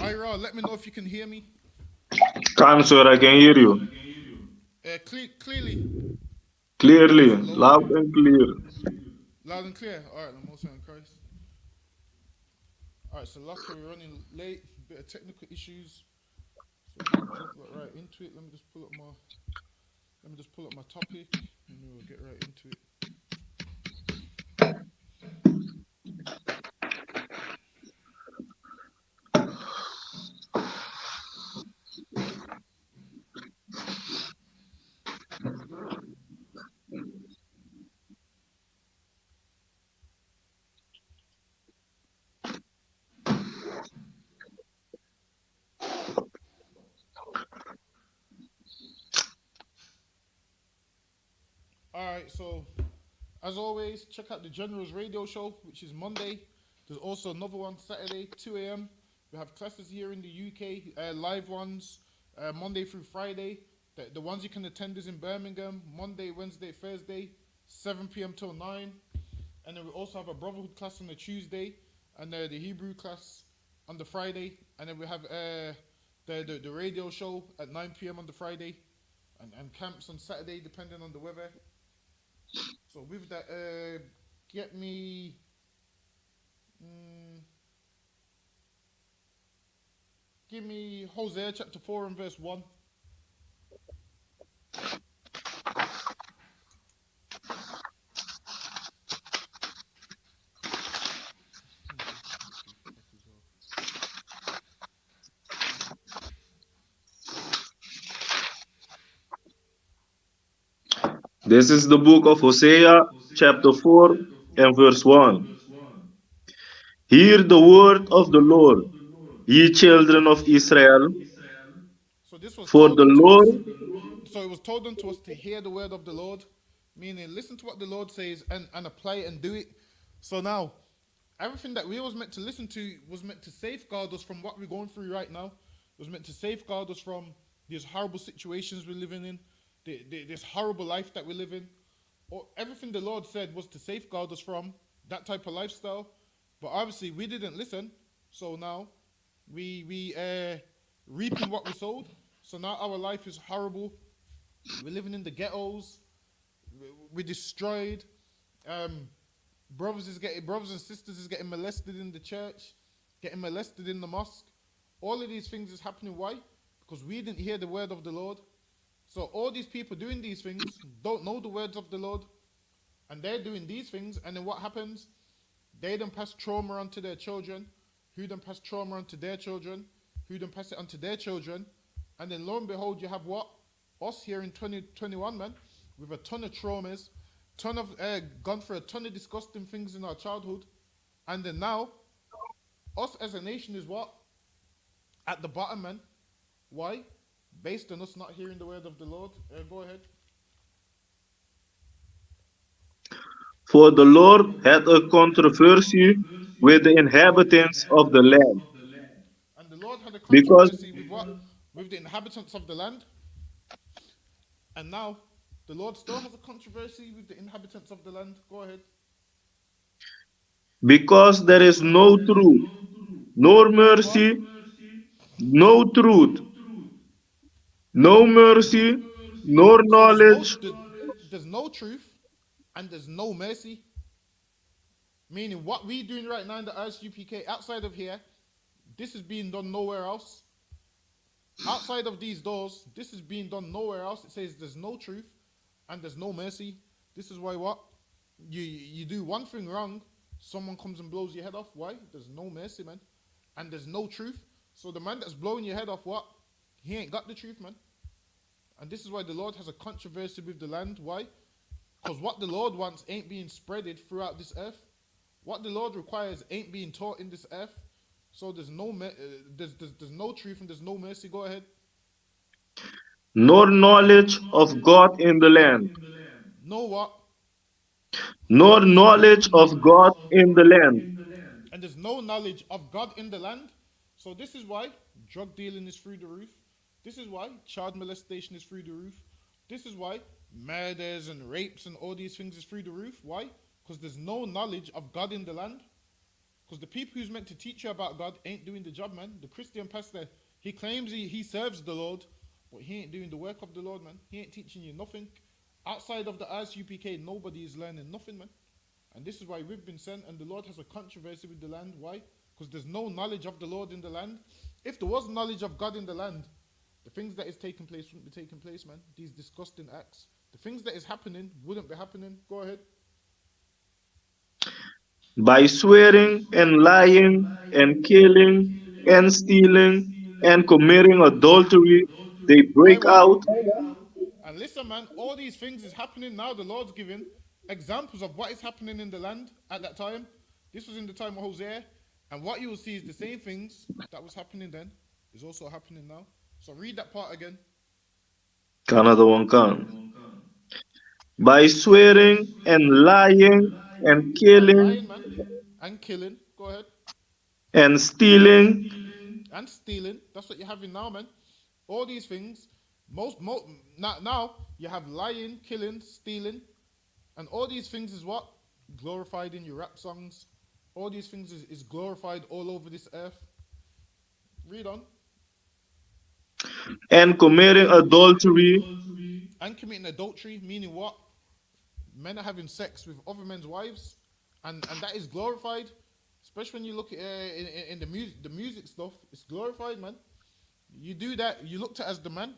Ira, let me know if you can hear me. Come, sir, I can hear you Clearly, or is clearly, it low? loud and clear. Loud and clear. All right, I'm also in Christ. All right, so luckily we're running late. Bit of technical issues, so we're gonna jump right into it. Let me just pull up my topic, and we'll get right into it. All right, so as always, check out the General's radio show, which is Monday. There's also another one Saturday, 2 a.m. We have classes here in the UK, live ones, Monday through Friday. The ones you can attend is in Birmingham, Monday, Wednesday, Thursday, 7 p.m. till 9. And then we also have a Brotherhood class on the Tuesday, and the Hebrew class on the Friday. And then we have the radio show at 9 p.m. on the Friday, and camps on Saturday, depending on the weather. So with that, get me, mm, give me Hosea chapter 4 and verse 1. This is the book of Hosea, chapter 4, and verse 1. Hear the word of the Lord, ye children of Israel, So this was for told the unto us. Lord, So it was told unto us to hear the word of the Lord, meaning listen to what the Lord says and apply it and do it. So now, everything that we was meant to listen to was meant to safeguard us from what we're going through right now. It was meant to safeguard us from these horrible situations we're living in, this horrible life that we live in. Or everything the Lord said was to safeguard us from that type of lifestyle. But obviously we didn't listen. So now we reaping what we sowed. So now our life is horrible. We're living in the ghettos. We're destroyed. Um, brothers and sisters is getting molested in the church, getting molested in the mosque. All of these things is happening. Why? Because we didn't hear the word of the Lord. So all these people doing these things don't know the words of the Lord, and they're doing these things. And then what happens? They then pass trauma on to their children, who then pass trauma on to their children, who then pass it on to their children. And then lo and behold, you have what? Us here in 2021, man, with a ton of traumas, ton of gone through a ton of disgusting things in our childhood. And then now, us as a nation is what? At the bottom, man. Why? Based on us not hearing the word of the Lord. Go ahead. for the Lord had a controversy with the inhabitants of the land, And the Lord had a because controversy with what? With the inhabitants of the land. And now, the Lord still has a controversy with the inhabitants of the land. Go ahead. because there is no truth, nor Because what? mercy, no truth, no mercy, nor So knowledge. there's no truth and there's no mercy. Meaning what we doing right now in the I.S.U.P.K. outside of here, this is being done nowhere else. Outside of these doors, this is being done nowhere else. It says there's no truth and there's no mercy. This is why what? You do one thing wrong, someone comes and blows your head off. Why? There's no mercy, man. And there's no truth. So the man that's blowing your head off, what? He ain't got the truth, man. And this is why the Lord has a controversy with the land. Why? Because what the Lord wants ain't being spreaded throughout this earth. What the Lord requires ain't being taught in this earth. So there's no truth and there's no mercy. Go ahead. nor knowledge of God in the land, Know what? nor knowledge of God in the land. And there's no knowledge of God in the land. So this is why drug dealing is through the roof. This is why child molestation is through the roof. This is why murders and rapes and all these things is through the roof. Why? Because there's no knowledge of God in the land. Because the people who's meant to teach you about God ain't doing the job, man. The Christian pastor, he claims he serves the Lord, but he ain't doing the work of the Lord, man. He ain't teaching you nothing. Outside of the I.S.U.P.K, nobody is learning nothing, man. And this is why we've been sent, and the Lord has a controversy with the land. Why? Because there's no knowledge of the Lord in the land. If there was knowledge of God in the land, the things that is taking place wouldn't be taking place, man. These disgusting acts. The things that is happening wouldn't be happening. Go ahead. By swearing and lying and killing and stealing and committing adultery, they Wait, break what? out And listen, man, all these things is happening now. The Lord's giving examples of what is happening in the land at that time. This was in the time of Hosea. And what you will see is the same things that was happening then is also happening now. So read that part again. Another one can. By swearing and lying and And killing lying, man. And killing. Go ahead. and stealing And stealing. That's what you're having now, man. All these things. Now you have lying, killing, stealing. And all these things is what? Glorified in your rap songs. All these things is glorified all over this earth. Read on. and committing adultery And committing adultery, meaning what? Men are having sex with other men's wives. And that is glorified. Especially when you look at in the music stuff, it's glorified, man. You do that, you looked at as the man,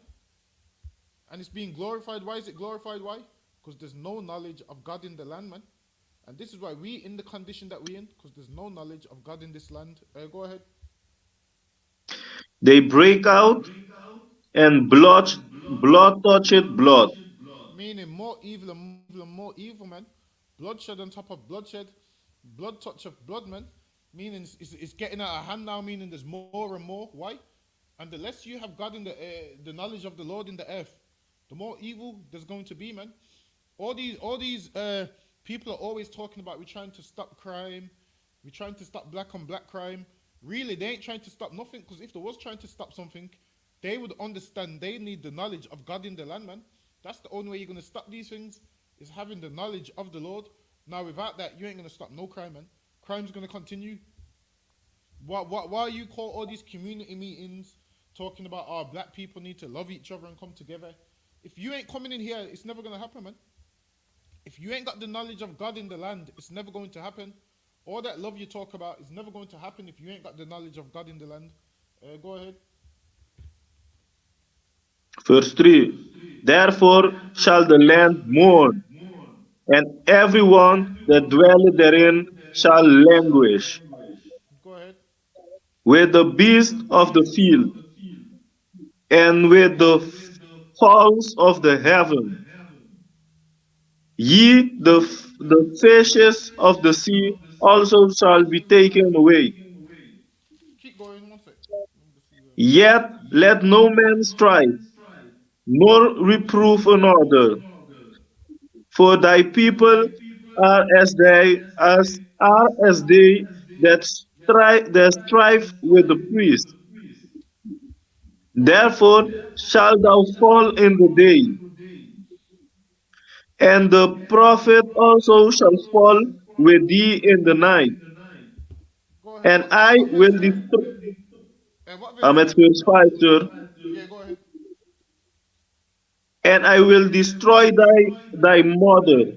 and it's being glorified. Why is it glorified? Why? Because there's no knowledge of God in the land, man. And this is why we in the condition that we're in, because there's no knowledge of God in this land. Go ahead. they break out and blood touched blood. Meaning more evil and more evil, man. Bloodshed on top of bloodshed. Blood touch of blood, man. Meaning it's getting out of hand now, meaning there's more and more. Why? And the less you have God in the knowledge of the Lord in the earth, the more evil there's going to be, man. All these people are always talking about we're trying to stop crime, we're trying to stop black on black crime. Really, they ain't trying to stop nothing, because if they was trying to stop something, they would understand they need the knowledge of God in the land, man. That's the only way you're gonna stop these things, is having the knowledge of the Lord. Now, without that, you ain't gonna stop no crime, man. Crime's gonna continue. Why you call all these community meetings talking about our black people need to love each other and come together? If you ain't coming in here, it's never gonna happen, man. If you ain't got the knowledge of God in the land, it's never going to happen. All that love you talk about is never going to happen if you ain't got the knowledge of God in the land. Go ahead. Verse 3. Therefore shall the land mourn, and everyone that dwelleth therein shall languish. Go ahead. With the beasts of the field, and with the fowls of the heaven, the fishes of the sea also shall be taken away. Keep going. One sec. Let me see where. Yet let no man strive, nor reprove another, for thy people are as they that strive with the priest. Go ahead. Therefore shalt thou fall in the day, and the prophet also shall fall with thee in the night. Go ahead. And I What verse will you at? destroy. What verse I'm you at at? verse 5, sir. Yeah, go ahead. And I will destroy thy mother.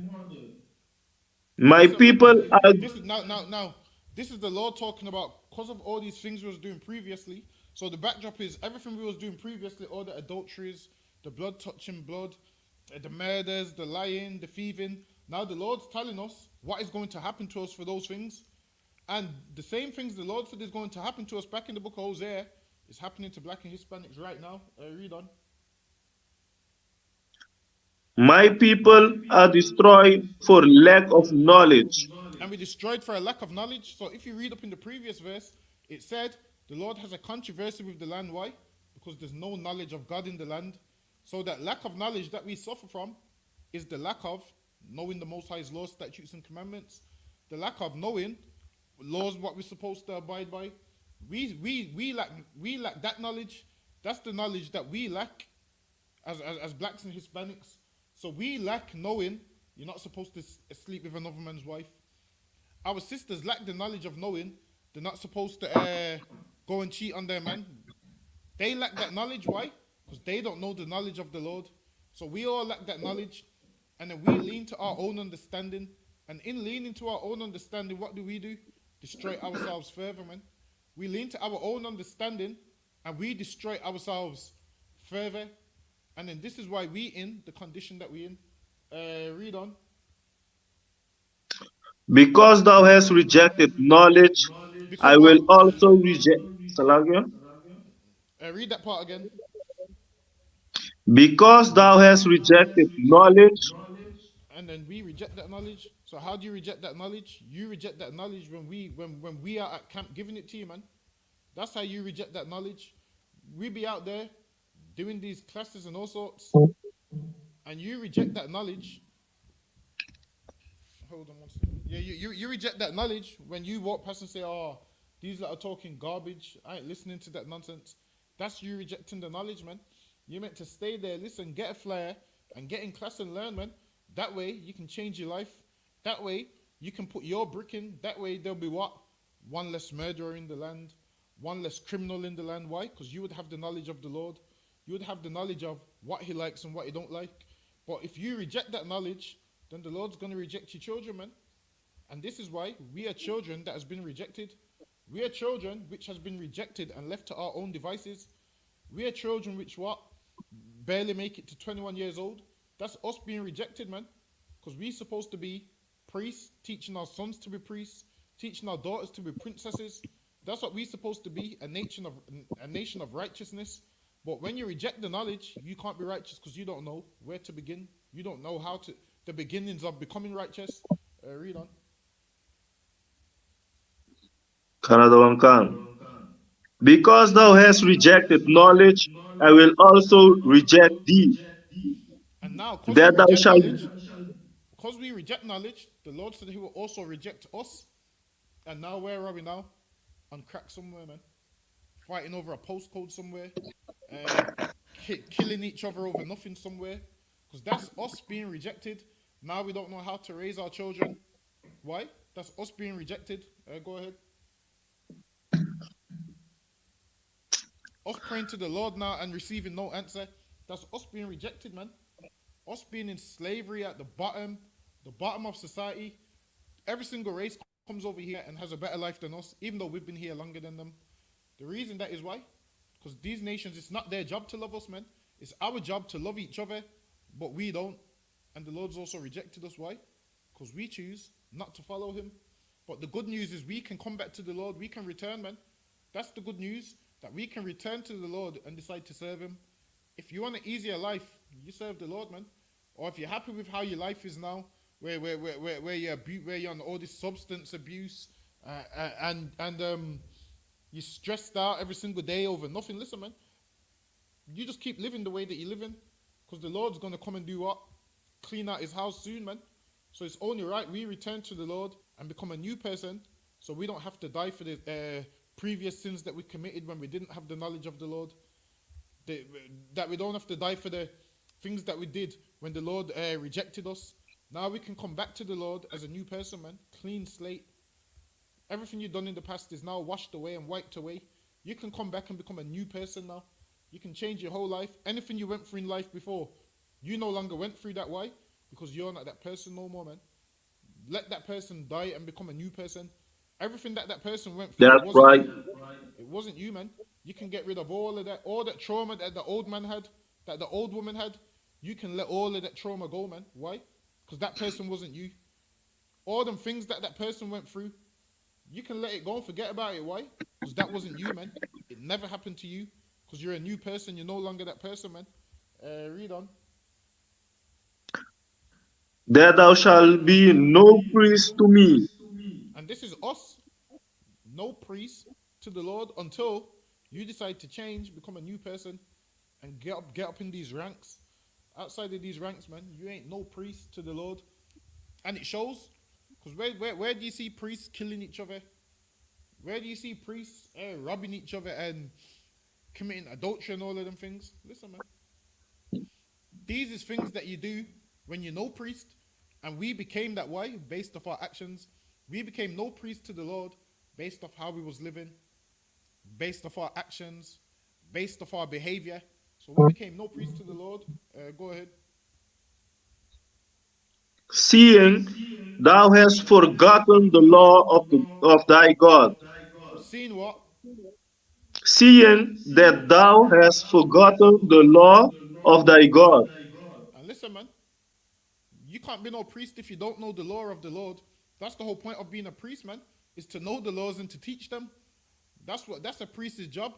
My Listen, man. people are. This is now. This is the Lord talking about because of all these things we was doing previously. So the backdrop is everything we was doing previously, all the adulteries, the blood touching blood, the murders, the lying, the thieving. Now the Lord's telling us what is going to happen to us for those things. And the same things the Lord said is going to happen to us back in the book of Hosea, It's happening to black and Hispanics right now. Read on. My people are destroyed for lack of knowledge. And we destroyed for a lack of knowledge. So if you read up in the previous verse, it said the Lord has a controversy with the land. Why? Because there's no knowledge of God in the land. So that lack of knowledge that we suffer from is the lack of knowing the Most High's laws, statutes, and commandments. The lack of knowing laws, what we're supposed to abide by. We lack that knowledge. That's the knowledge that we lack as blacks and Hispanics. So we lack knowing you're not supposed to sleep with another man's wife. Our sisters lack the knowledge of knowing they're not supposed to go and cheat on their man. They lack that knowledge. Why? Because they don't know the knowledge of the Lord. So we all lack that knowledge. And then we lean to our own understanding. And in leaning to our own understanding, what do? Destroy ourselves further, man. We lean to our own understanding and we destroy ourselves further. And then this is why we in the condition that we in. Read on. Because thou hast rejected knowledge, I Because what? will also reject. Salakia? Read that part again. Because thou hast rejected knowledge, And then we reject that knowledge. So how do you reject that knowledge? You reject that knowledge when we are at camp giving it to you, man. That's how you reject that knowledge. We be out there doing these classes and all sorts, and you reject that knowledge. Hold on one second. Yeah, you reject that knowledge when you walk past and say, "Oh, these that are talking garbage. I ain't listening to that nonsense." That's you rejecting the knowledge, man. You're meant to stay there, listen, get a flare, and get in class and learn, man. That way you can change your life. That way you can put your brick in. That way there'll be what? One less murderer in the land, one less criminal in the land. Why? Because you would have the knowledge of the Lord. You would have the knowledge of what he likes and what he don't like. But if you reject that knowledge, then the Lord's going to reject your children, man. And this is why we are children that has been rejected. We are children which has been rejected and left to our own devices. We are children which what? Barely make it to 21 years old. That's us being rejected, man. Because we're supposed to be priests, teaching our sons to be priests, teaching our daughters to be princesses. That's what we're supposed to be, a nation of righteousness. But when you reject the knowledge, you can't be righteous because you don't know where to begin. You don't know how to, the beginnings of becoming righteous. Read on. Canada one can. Because thou hast rejected knowledge, I will also reject thee, And now, that thou shalt. because we reject knowledge, the Lord said he will also reject us. And now where are we now? On crack somewhere, man. Fighting over a postcode somewhere. Killing each other over nothing somewhere. Because that's us being rejected. Now we don't know how to raise our children. Why? That's us being rejected. Go ahead. Us praying to the Lord now and receiving no answer. That's us being rejected, man. Us being in slavery at the bottom of society. Every single race comes over here and has a better life than us, even though we've been here longer than them. The reason that is why? Because these nations, it's not their job to love us, man. It's our job to love each other, but we don't. And the Lord's also rejected us. Why? Because we choose not to follow him. But the good news is we can come back to the Lord. We can return, man. That's the good news, that we can return to the Lord and decide to serve him. If you want an easier life, you serve the Lord, man. Or if you're happy with how your life is now, where you're on all this substance abuse and you're stressed out every single day over nothing. Listen, man, you just keep living the way that you're living, because the Lord's gonna come and do what? Clean out his house soon, man. So it's only right we return to the Lord and become a new person, so we don't have to die for the previous sins that we committed when we didn't have the knowledge of the Lord. That we don't have to die for the things that we did when the Lord rejected us. Now we can come back to the Lord as a new person, man. Clean slate. Everything you've done in the past is now washed away and wiped away. You can come back and become a new person now. You can change your whole life. Anything you went through in life before, you no longer went through that. Why? Because you're not that person no more, man. Let that person die and become a new person. Everything that person went through, That's it wasn't right. you. It wasn't you, man. You can get rid of all of that, all that trauma that the old man had, that the old woman had. You can let all of that trauma go, man. Why? Because that person wasn't you. All them things that person went through, you can let it go and forget about it. Why? Because that wasn't you, man. It never happen to you because you're a new person. You're no longer that person, man. Read on. That thou shalt be no priest to me, And this is us, no priest to the Lord until you decide to change, become a new person, and get up in these ranks. Outside of these ranks, man, you ain't no priest to the Lord, and it shows. Because where do you see priests killing each other? Where do you see priests robbing each other and committing adultery and all of them things? Listen, man, these is things that you do when you're no priest, and we became that way based off our actions. We became no priest to the Lord based off how we was living, based off our actions, based off our behavior. So we became no priest to the Lord. Go ahead. seeing thou hast forgotten the law of thy God, Seeing what? seeing that thou hast forgotten the law of thy God. And listen, man, you can't be no priest if you don't know the law of the Lord. That's the whole point of being a priest, man, is to know the laws and to teach them. That's a priest's job,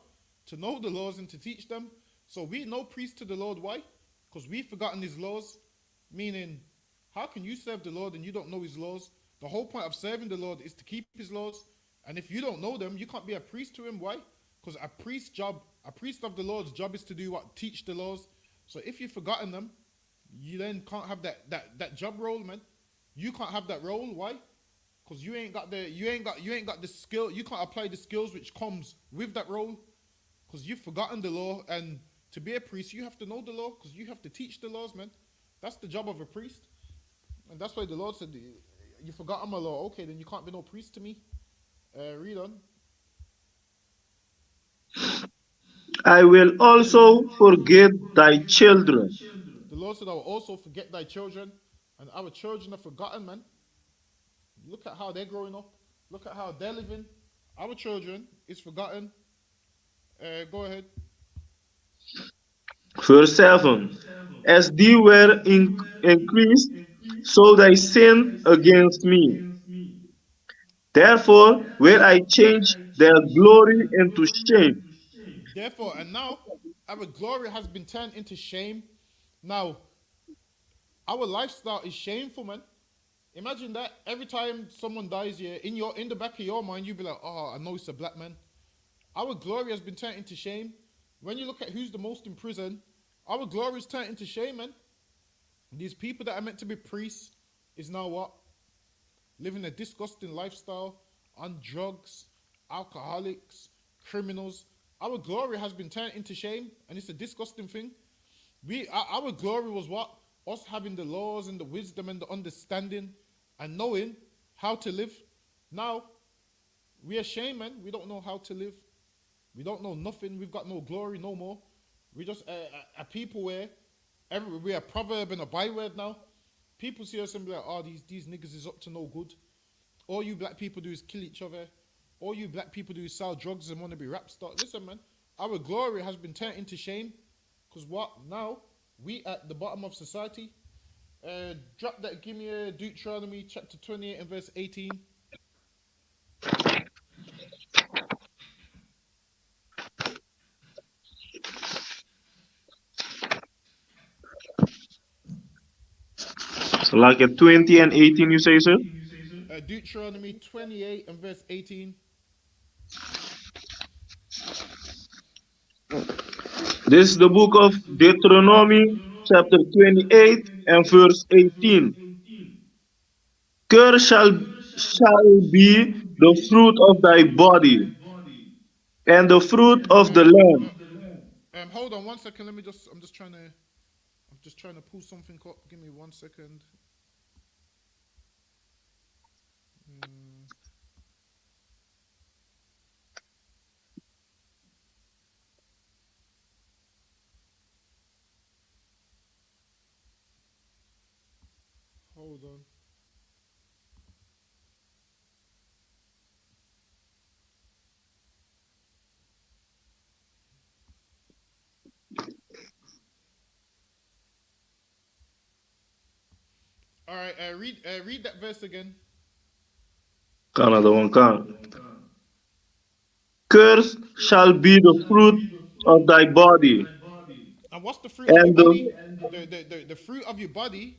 to know the laws and to teach them. So we know priest to the Lord. Why? Because we've forgotten his laws. Meaning, how can you serve the Lord and you don't know his laws? The whole point of serving the Lord is to keep his laws. And if you don't know them, you can't be a priest to him. Why? Because a priest of the Lord's job is to do what? Teach the laws. So if you've forgotten them, you then can't have that job role, man. You can't have that role. Why? Because you ain't got the skill. You can't apply the skills which comes with that role. Because you've forgotten the law, and to be a priest, you have to know the law. Because you have to teach the laws, man. That's the job of a priest, and that's why the Lord said, "You forgotten my law. Okay, then you can't be no priest to me." Read on. I will also forget thy children. The Lord said, "I will also forget thy children," and our children are forgotten, man. Look at how they're growing up. Look at how they're living. Our children is forgotten. Go ahead. Verse 7. As they were increased, so they sinned against me. Therefore will I change their glory into shame. Therefore, and now our glory has been turned into shame. Now, our lifestyle is shameful, man. Imagine that every time someone dies here, in the back of your mind, you'd be like, "Oh, I know it's a black man." Our glory has been turned into shame. When you look at who's the most in prison, our glory is turned into shame, man. These people that are meant to be priests is now what? Living a disgusting lifestyle on drugs, alcoholics, criminals. Our glory has been turned into shame, and it's a disgusting thing. Our glory was what? Us having the laws and the wisdom and the understanding and knowing how to live. Now, we are shame, man. We don't know how to live. We don't know nothing. We've got no glory no more. We just a people where we are a proverb and a byword now. People see us and be like, "Oh, these niggas is up to no good. All you black people do is kill each other. All you black people do is sell drugs and want to be rap stars." Listen, man, our glory has been turned into shame. Because what? Now, we at the bottom of society. Drop that, give me a Deuteronomy chapter 28 and verse 18. So like at 20 and 18 you say, sir? Deuteronomy 28 and verse 18. This is the book of Deuteronomy, chapter 28 and verse 18. Cursed shall be the fruit of thy body, and the fruit of the land. Hold on 1 second. I'm just trying to pull something up. Give me 1 second. Hold on. All right. Read that verse again. Canada one can. Cursed shall be the fruit of thy body, And what's the fruit of your and body? the The fruit of your body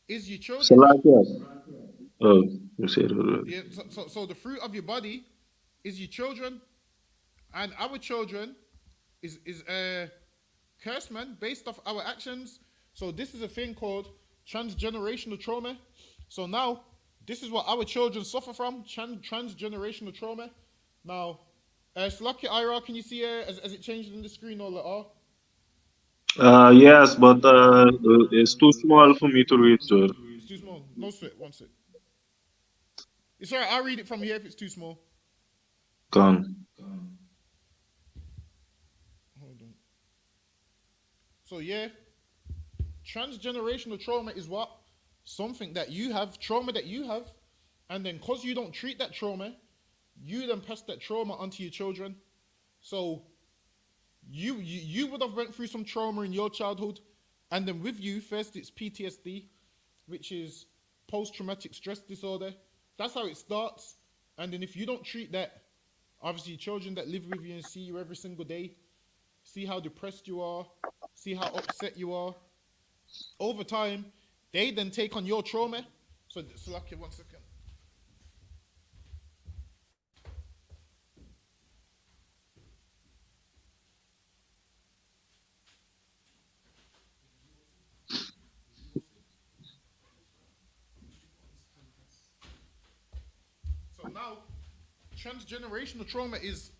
is your children, man. Salakia. Oh, you said it already. Yeah, so the fruit of your body is your children, and our children is cursed, man, based off our actions. So this is a thing called transgenerational trauma. So now this is what our children suffer from, transgenerational trauma. Now, Slocky Ira, can you see as it changed in the screen all at all? Yes, but it's too small for me to read, sir. It's too small. No sweat. One sec. It's alright. I'll read it from here if it's too small. Gone. Hold on. So yeah, transgenerational trauma is what? Something that you have, trauma that you have, and then because you don't treat that trauma, you then pass that trauma onto your children. So you would have went through some trauma in your childhood, and then with you, first it's PTSD, which is post-traumatic stress disorder. That's how it starts. And then if you don't treat that, obviously children that live with you and see you every single day, see how depressed you are, see how upset you are. Over time, they then take on your trauma. So like, 1 second. So now, transgenerational trauma is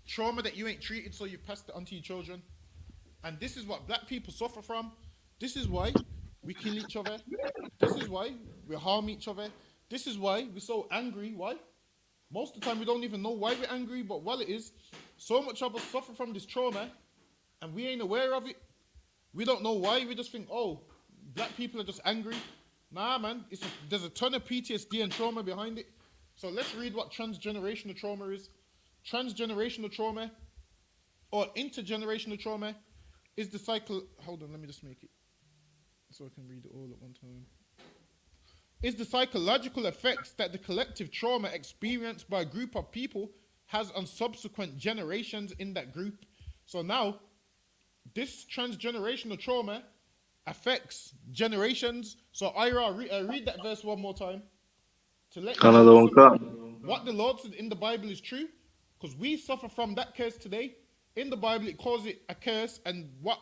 trauma that you ain't treated, so you passed it onto your children. And this is what black people suffer from. This is why we kill each other. This is why we harm each other. This is why we're so angry. Why? Most of the time we don't even know why we're angry, but while it is, so much of us suffer from this trauma and we ain't aware of it. We don't know why. We just think, oh, black people are just angry. Nah, man, there's a ton of PTSD and trauma behind it. So let's read what transgenerational trauma is. Transgenerational trauma or intergenerational trauma is the cycle. Hold on, let me just make it so I can read it all at one time. Is the psychological effects that the collective trauma experienced by a group of people has on subsequent generations in that group. So now, this transgenerational trauma affects generations. So Ira, read that verse one more time to let you know, Another one listen, come. what the Lord said in the Bible is true, because we suffer from that curse today. In the Bible, it calls it a curse, and what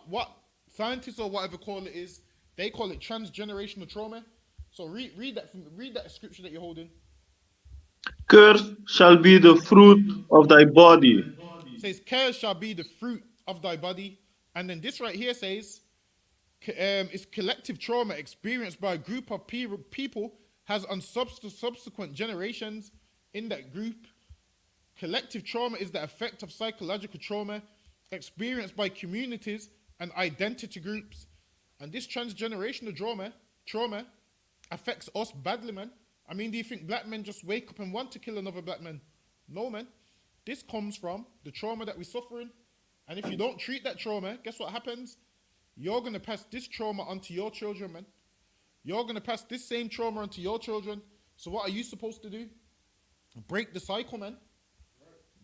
scientists or whatever call it is, they call it transgenerational trauma. So read that scripture that you're holding. Cursed shall be the fruit of thy body. It says, "Curse shall be the fruit of thy body," and then this right here says, "It's collective trauma experienced by a group of people has on subsequent generations in that group. Collective trauma is the effect of psychological trauma experienced by communities and identity groups, and this transgenerational trauma affects us badly, man. I mean, do you think black men just wake up and want to kill another black man? No, man. This comes from the trauma that we're suffering, and if you don't treat that trauma, guess what happens? You're gonna pass this trauma onto your children, man. You're gonna pass this same trauma onto your children. So what are you supposed to do? Break the cycle, man.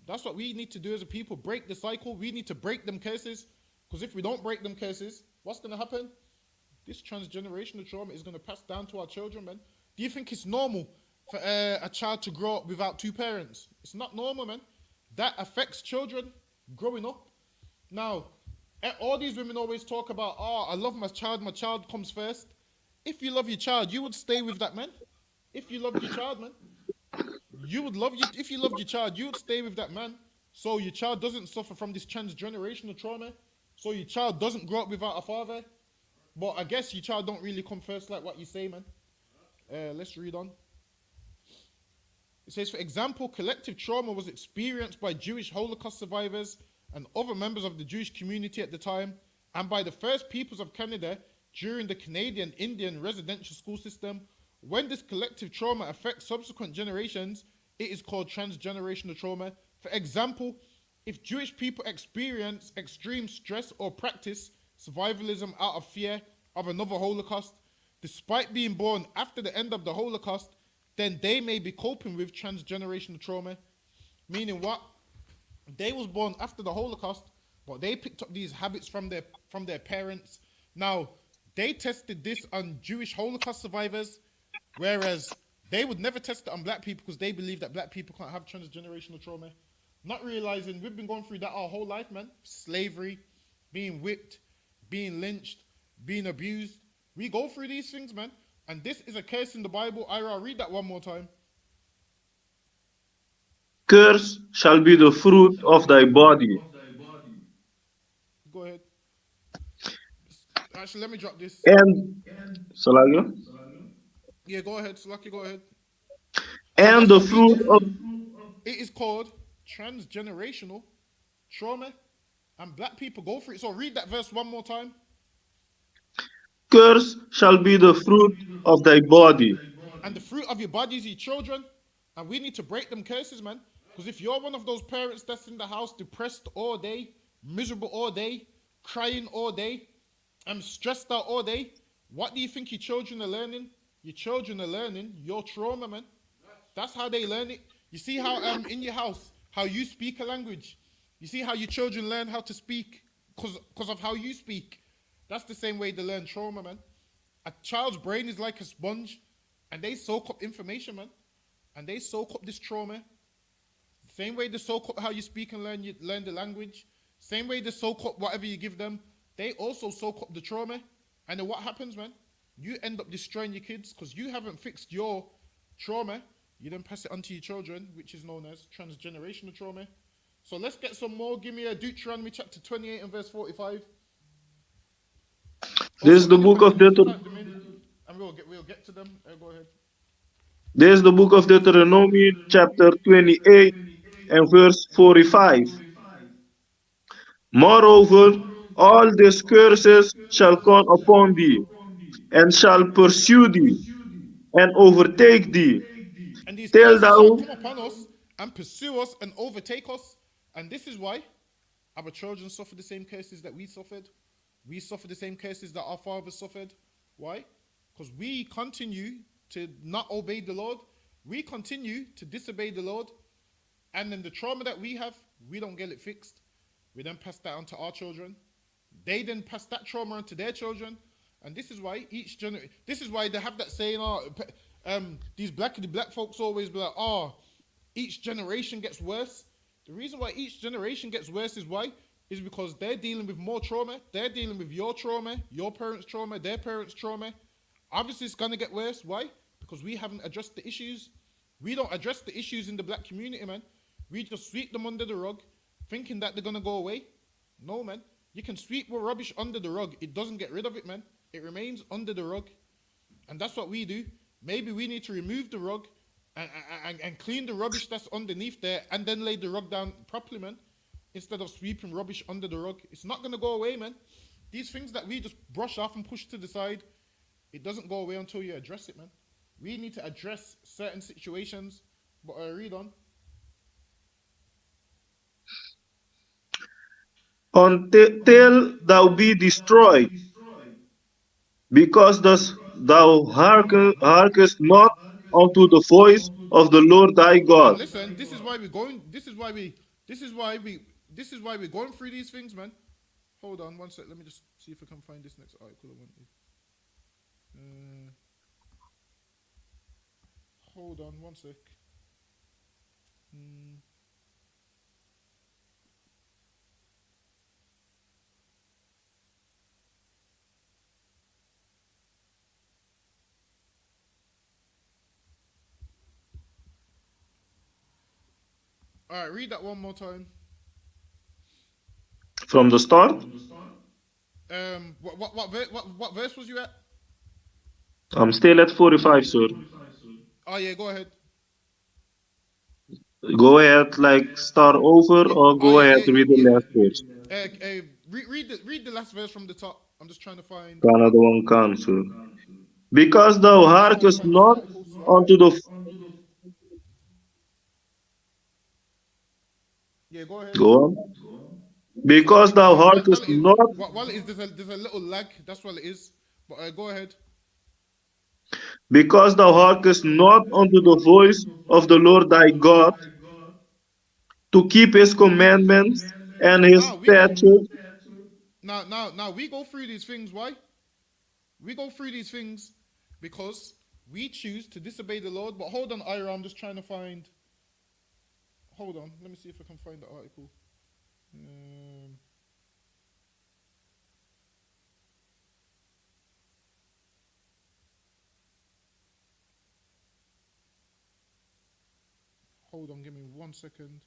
That's what we need to do as a people. Break the cycle. We need to break them curses. Because if we don't break them curses, what's going to happen? This transgenerational trauma is going to pass down to our children, man. Do you think it's normal for a child to grow up without two parents? It's not normal, man. That affects children growing up. Now, all these women always talk about, oh, I love my child comes first. If you love your child, you would stay with that man. If you loved your child, man. If you loved your child, you would stay with that man. So your child doesn't suffer from this transgenerational trauma. So your child doesn't grow up without a father. But I guess your child don't really come first like what you say, man. Let's read on. It says, for example, collective trauma was experienced by Jewish Holocaust survivors and other members of the Jewish community at the time, and by the First Peoples of Canada during the Canadian Indian residential school system. When this collective trauma affects subsequent generations, it is called transgenerational trauma. For example, if Jewish people experience extreme stress or practice survivalism out of fear of another Holocaust, despite being born after the end of the Holocaust, then they may be coping with transgenerational trauma. Meaning what? They was born after the Holocaust, but they picked up these habits from their parents. Now, they tested this on Jewish Holocaust survivors, whereas they would never test it on black people because they believe that black people can't have transgenerational trauma. Not realizing we've been going through that our whole life, man. Slavery, being whipped, being lynched, being abused. We go through these things, man. And this is a curse in the Bible. Ira, read that one more time. Curse shall be the fruit of thy body, Go ahead. Actually, let me drop this. and Salaga, Yeah, go ahead, Slaki, go ahead. So and that's the what we go fruit of through. It is called transgenerational trauma, and black people go through it. So read that verse one more time. curse shall be the fruit of thy body. And the fruit of your body is your children, and we need to break them curses, man. Because if you're one of those parents that's in the house depressed all day, miserable all day, crying all day, and stressed out all day, what do you think your children are learning? Your children are learning your trauma, man. That's how they learn it. You see how in your house, how you speak a language. You see how your children learn how to speak because of how you speak. That's the same way they learn trauma, man. A child's brain is like a sponge, and they soak up information, man. And they soak up this trauma. Same way they soak up how you speak and learn the language. Same way they soak up whatever you give them. They also soak up the trauma. And then what happens, man? You end up destroying your kids because you haven't fixed your trauma. You then pass it on to your children, which is known as transgenerational trauma. So let's get some more. Give me a Deuteronomy chapter 28 and verse 45. This Also, is the any book of questions, just type them in, and we'll get to them. Go ahead. This is the book of Deuteronomy, chapter 28 and verse 45. Moreover, all these curses shall come upon thee, and shall pursue thee, and overtake thee, And these till curses shall thou come upon us and pursue us and overtake us. And this is why our children suffer the same curses that we suffered. We suffer the same curses that our fathers suffered. Why? Because we continue to not obey the Lord. We continue to disobey the Lord. And then the trauma that we have, we don't get it fixed. We then pass that on to our children. They then pass that trauma on to their children. And this is why this is why they have that saying, these black folks always be like, oh, each generation gets worse. The reason why each generation gets worse is why? Is because they're dealing with more trauma. They're dealing with your trauma, your parents' trauma, their parents' trauma. Obviously, it's going to get worse. Why? Because we haven't addressed the issues. We don't address the issues in the black community, man. We just sweep them under the rug, thinking that they're going to go away. No, man. You can sweep rubbish under the rug. It doesn't get rid of it, man. It remains under the rug. And that's what we do. Maybe we need to remove the rug and clean the rubbish that's underneath there and then lay the rug down properly, man. Instead of sweeping rubbish under the rug. It's not going to go away, man. These things that we just brush off and push to the side, it doesn't go away until you address it, man. We need to address certain situations. But read on. until thou be destroyed, because thou hearkest not unto the voice of the Lord thy God. And listen, this is why we're going. This is why we're going through these things, man. Hold on one sec. Let me just see if I can find this next article I wanted. Hold on one sec. All right, read that one more time. From the start, What verse was you at? I'm still at 45, sir. Oh yeah, go ahead. Go ahead, like start over, Yeah. or Oh go yeah, ahead yeah, read the yeah. last verse. Read the last verse from the top. I'm just trying to find. Canada one can, sir. Because thou I just want to hearkest find this not article. So unto the yeah, go ahead. go on. So Because thou while hearkest it is, not, while it is, there's a little lag. That's what it is. But go ahead. because thou hearkest not unto the voice of the Lord thy God, to keep his commandments and So his now we go. statutes. Now we go through these things. Why? We go through these things because we choose to disobey the Lord. But hold on, Ira, I'm just trying to find. Hold on, let me see if I can find the article. Um, hold on, give me 1 second.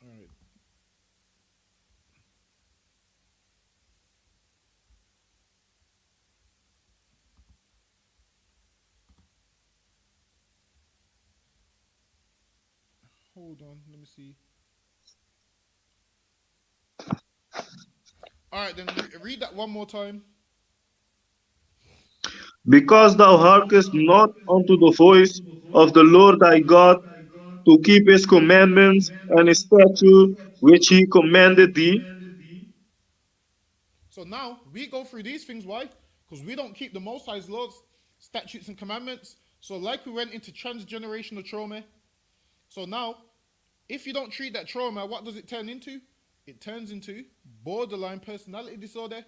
All right. Hold on, let me see. All right, then read that one more time. Because thou hearkenest not unto the voice of the Lord thy God, to keep his commandments and his statutes which he commanded thee. So now we go through these things. Why? Because we don't keep the Most High's laws, statutes, and commandments. So, like we went into transgenerational trauma. So now, if you don't treat that trauma, what does it turn into? It turns into borderline personality disorder.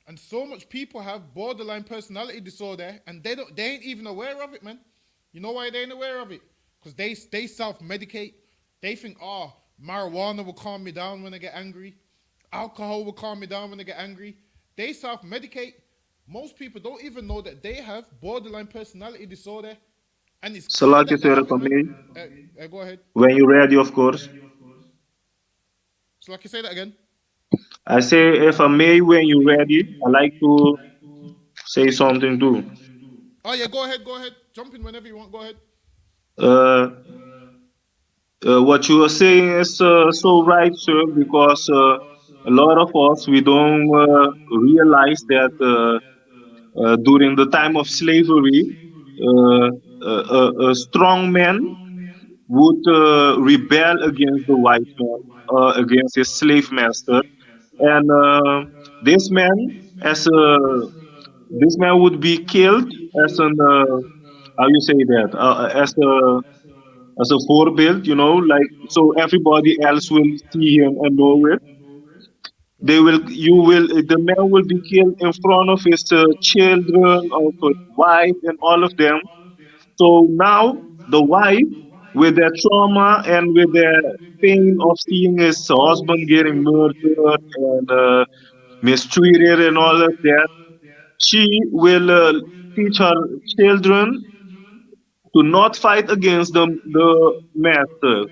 And so much people have borderline personality disorder, and they ain't even aware of it, man. You know why they ain't aware of it? Because they self-medicate. They think, oh, marijuana will calm me down when I get angry. Alcohol will calm me down when I get angry. They self-medicate. Most people don't even know that they have borderline personality disorder, and it's clear Salaki that they sir, have if I it, man. may, Go ahead. when you're ready, of course. So, like, you say that again. I say, if I may, when you're ready, I like to say something too. Oh yeah, go ahead, go ahead. Jump in whenever you want. Go ahead. Uh, what you are saying is so right, sir, because a lot of us we don't realize that during the time of slavery, a strong man would rebel against the white man, against his slave master, and this man, as a this man would be killed as an how you say that as a forebuild, like so everybody else will see him and know it. They Right. will, you will, the man will be killed in front of his children, of his wife, and all of them. So now the wife, with their trauma and with their pain of seeing his husband getting murdered and mistreated and all of that, she will teach her children to not fight against the master.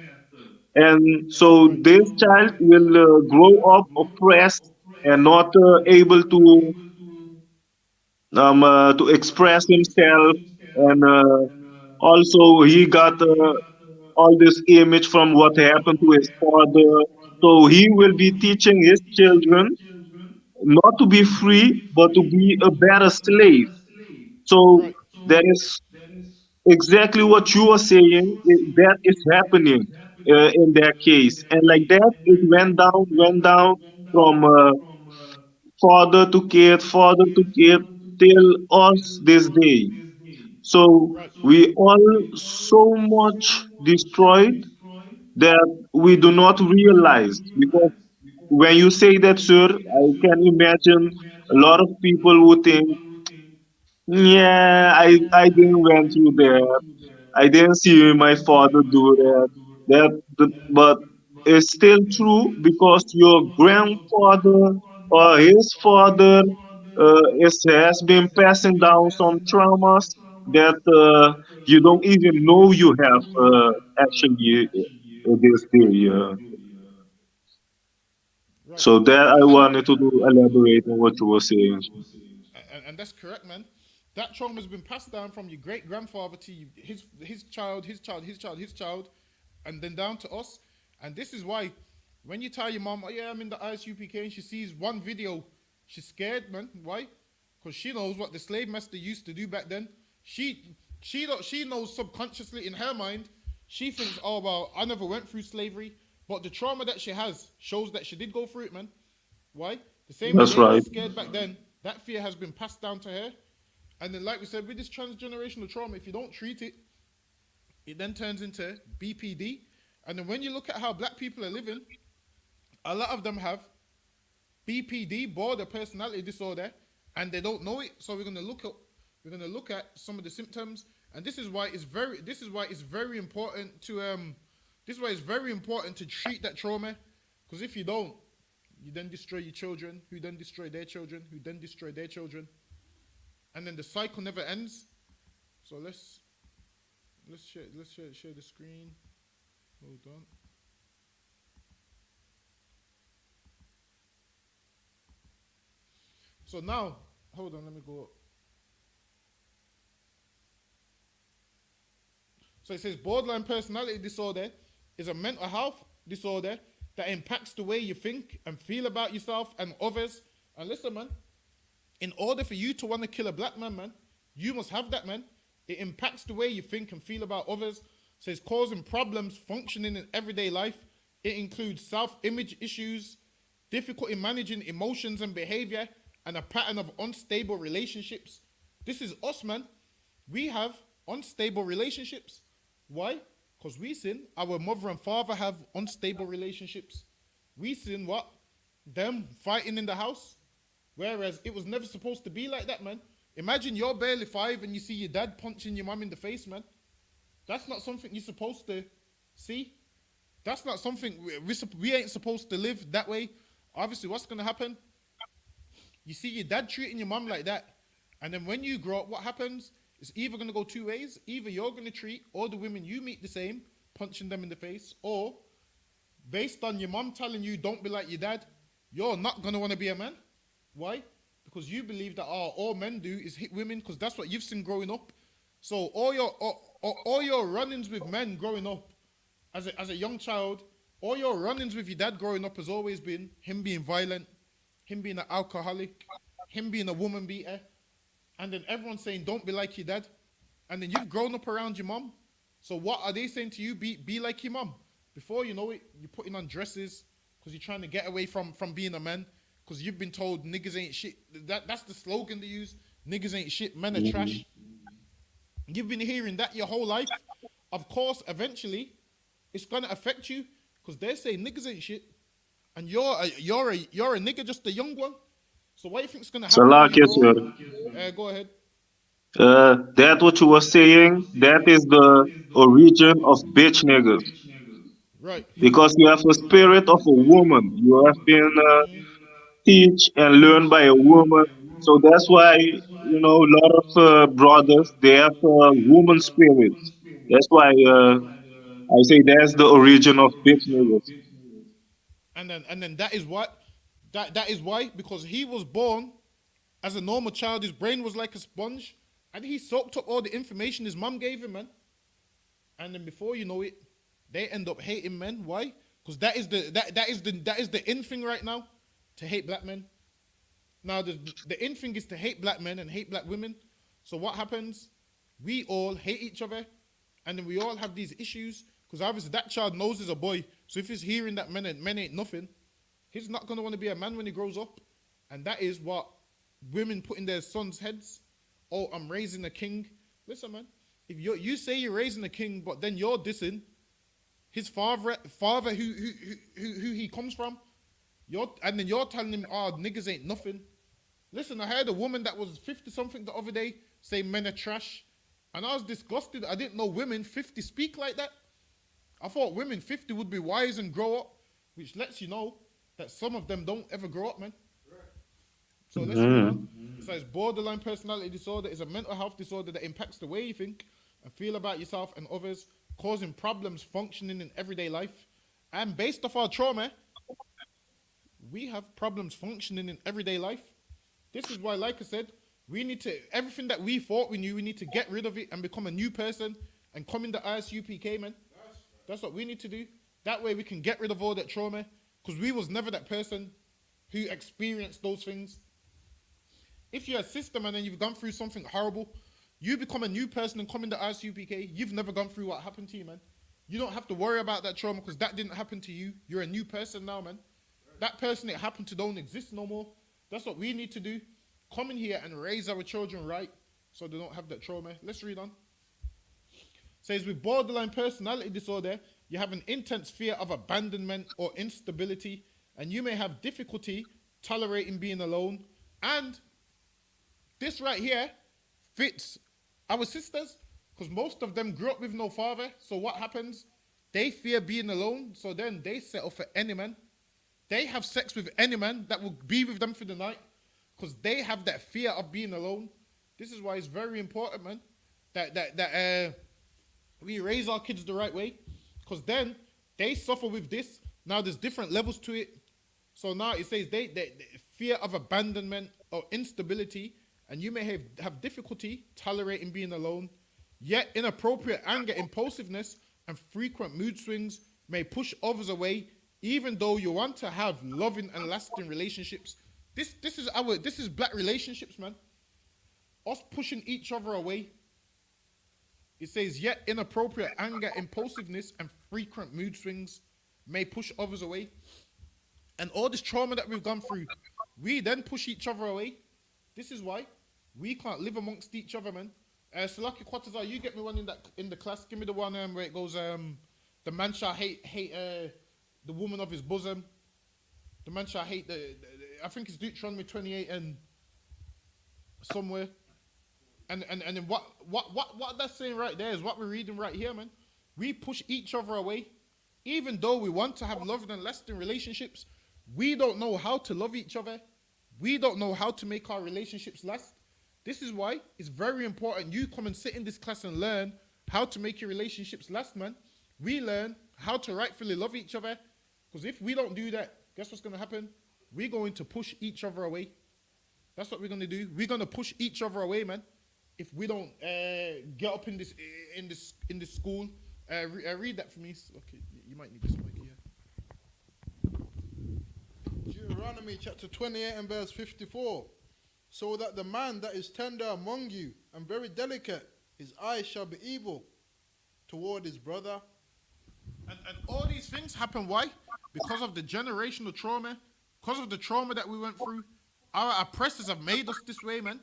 And so this child will grow up oppressed and not able to express himself. And also he got all this image from what happened to his father. So he will be teaching his children not to be free, but to be a better slave. So Right. that is exactly what you are saying. That is happening in their case, and like that, it went down from father to kid, till us this day. So Right. we all so much destroyed that we do not realize, because when you say that, sir, I can imagine a lot of people would think, yeah, I didn't went through that. I didn't see my father do that. But it's still true, because your grandfather or his father has been passing down some traumas that you don't even know you have actually this day. Right. So that I And wanted to elaborate on what you were saying. and that's correct, man. That trauma has been passed down from your great grandfather to you, his child, his child, his child, his child, and then down to us. And this is why, when you tell your mom, "Oh yeah, I'm in the I.S.U.P.K," and she sees one video, she's scared, man. Why? Because she knows what the slave master used to do back then. She knows subconsciously in her mind, she thinks, oh well, I never went through slavery, but the trauma that she has shows that she did go through it, man. Why? The same way That's they right. was scared back then, that fear has been passed down to her. And then, like we said, with this transgenerational trauma, if you don't treat it, it then turns into BPD. And then when you look at how black people are living, a lot of them have BPD, border personality disorder, and they don't know it. So we're gonna look at some of the symptoms, and this is why it's very important to treat that trauma, because if you don't, you then destroy your children, who then destroy their children, who then destroy their children, and then the cycle never ends. So let's share the screen. Hold on. So now, hold on, let me go up. So it says borderline personality disorder is a mental health disorder that impacts the way you think and feel about yourself and others. And listen, man, in order for you to want to kill a black man, man, you must have that, man. It impacts the way you think and feel about others. So it's causing problems functioning in everyday life. It includes self-image issues, difficulty managing emotions and behavior, and a pattern of unstable relationships. This is us, man. We have unstable relationships. Why? Because we sin. Our mother and father have unstable relationships. We sin what? Them fighting in the house. Whereas it was never supposed to be like that, man. Imagine you're barely 5 and you see your dad punching your mum in the face, man. That's not something you're supposed to see. That's not something we ain't supposed to live that way. Obviously, what's going to happen? You see your dad treating your mum like that. And then when you grow up, what happens? It's either going to go two ways. Either you're going to treat all the women you meet the same, punching them in the face, or based on your mum telling you don't be like your dad, you're not going to want to be a man. Why? Because you believe that all men do is hit women, because that's what you've seen growing up. So all your run-ins with men growing up as a young child, all your run-ins with your dad growing up has always been him being violent, him being an alcoholic, him being a woman beater, and then everyone saying don't be like your dad, and then you've grown up around your mom. So what are they saying to you? Be like your mom. Before you know it, you're putting on dresses because you're trying to get away from being a man, because you've been told niggas ain't shit. That's the slogan they use. Niggas ain't shit. Men are trash. You've been hearing that your whole life. Of course, eventually, it's gonna affect you, because they say niggas ain't shit, and you're a nigga, just a young one. So what do you think's gonna happen when Salak, you yes, grow sir. up? Go ahead. That what you were saying, that is the origin of bitch niggas. Right. Because you have a spirit of a woman. You have been teach and learn by a woman. So that's why, a lot of brothers, they have a woman spirit. That's why I say that's the origin of bitch niggas. And then that is why, because he was born as a normal child, his brain was like a sponge, and he soaked up all the information his mum gave him, man. And then before you know it, they end up hating men. Why? Because that is the in thing right now, to hate black men. Now the in thing is to hate black men and hate black women. So what happens? We all hate each other, and then we all have these issues, because obviously that child knows he's a boy. So if he's hearing that men ain't nothing, he's not gonna want to be a man when he grows up. And that is what women put in their sons' heads. Oh, I'm raising a king. Listen, man. If you say you're raising a king, but then you're dissing his father who he comes from, and then you're telling him, oh, niggas ain't nothing. Listen, I heard a woman that was 50 something the other day say men are trash, and I was disgusted. I didn't know women 50 speak like that. I thought women 50 would be wise and grow up, which lets you know that some of them don't ever grow up, man. So let's read on. It says borderline personality disorder is a mental health disorder that impacts the way you think and feel about yourself and others, causing problems functioning in everyday life. And based off our trauma, we have problems functioning in everyday life. This is why, like I said, we need to, everything that we thought we knew, we need to get rid of it and become a new person and come in the I.S.U.P.K, man. That's what we need to do. That way we can get rid of all that trauma, because we was never that person who experienced those things. If you're a sister, man, and you've gone through something horrible, You become a new person and come in the ISUPK. You've never gone through what happened to you, man. You don't have to worry about that trauma because that didn't happen to you. You're a new person now, man. That person it happened to don't exist no more. That's what we need to do. Come in here and raise our children right so they don't have that trauma. Let's read on. Says with borderline personality disorder, you have an intense fear of abandonment or instability, and you may have difficulty tolerating being alone. And this right here fits our sisters because most of them grew up with no father. So what happens? They fear being alone, so then they settle for any man. They have sex with any man that will be with them for the night because they have that fear of being alone. This is why it's very important, man, that we raise our kids the right way because then they suffer with this. Now there's different levels to it. So now it says they fear of abandonment or instability, and you may have difficulty tolerating being alone. Yet inappropriate anger, impulsiveness, and frequent mood swings may push others away, even though you want to have loving and lasting relationships. This is black relationships, man. Us pushing each other away. It says, yet inappropriate anger, impulsiveness, and frequent mood swings may push others away. And all this trauma that we've gone through, we then push each other away. This is why we can't live amongst each other, man. Salaki Quatazar, you get me one in the class. Give me the one where it goes, the man shall hate the woman of his bosom. The man shall hate I think it's Deuteronomy 28 and somewhere. And then what that's saying right there is what we're reading right here, man. We push each other away. Even though we want to have loving and lasting relationships, we don't know how to love each other. We don't know how to make our relationships last. This is why it's very important you come and sit in this class and learn how to make your relationships last, man. We learn how to rightfully love each other. Because if we don't do that, guess what's going to happen? We're going to push each other away. That's what we're going to do. We're going to push each other away, man. If we don't get up in this school, read that for me. Okay, you might need this mic here. Deuteronomy chapter 28 and verse 54. So that the man that is tender among you and very delicate, his eyes shall be evil toward his brother. And all these things happen, why? Because of the generational trauma, because of the trauma that we went through. Our oppressors have made us this way, man,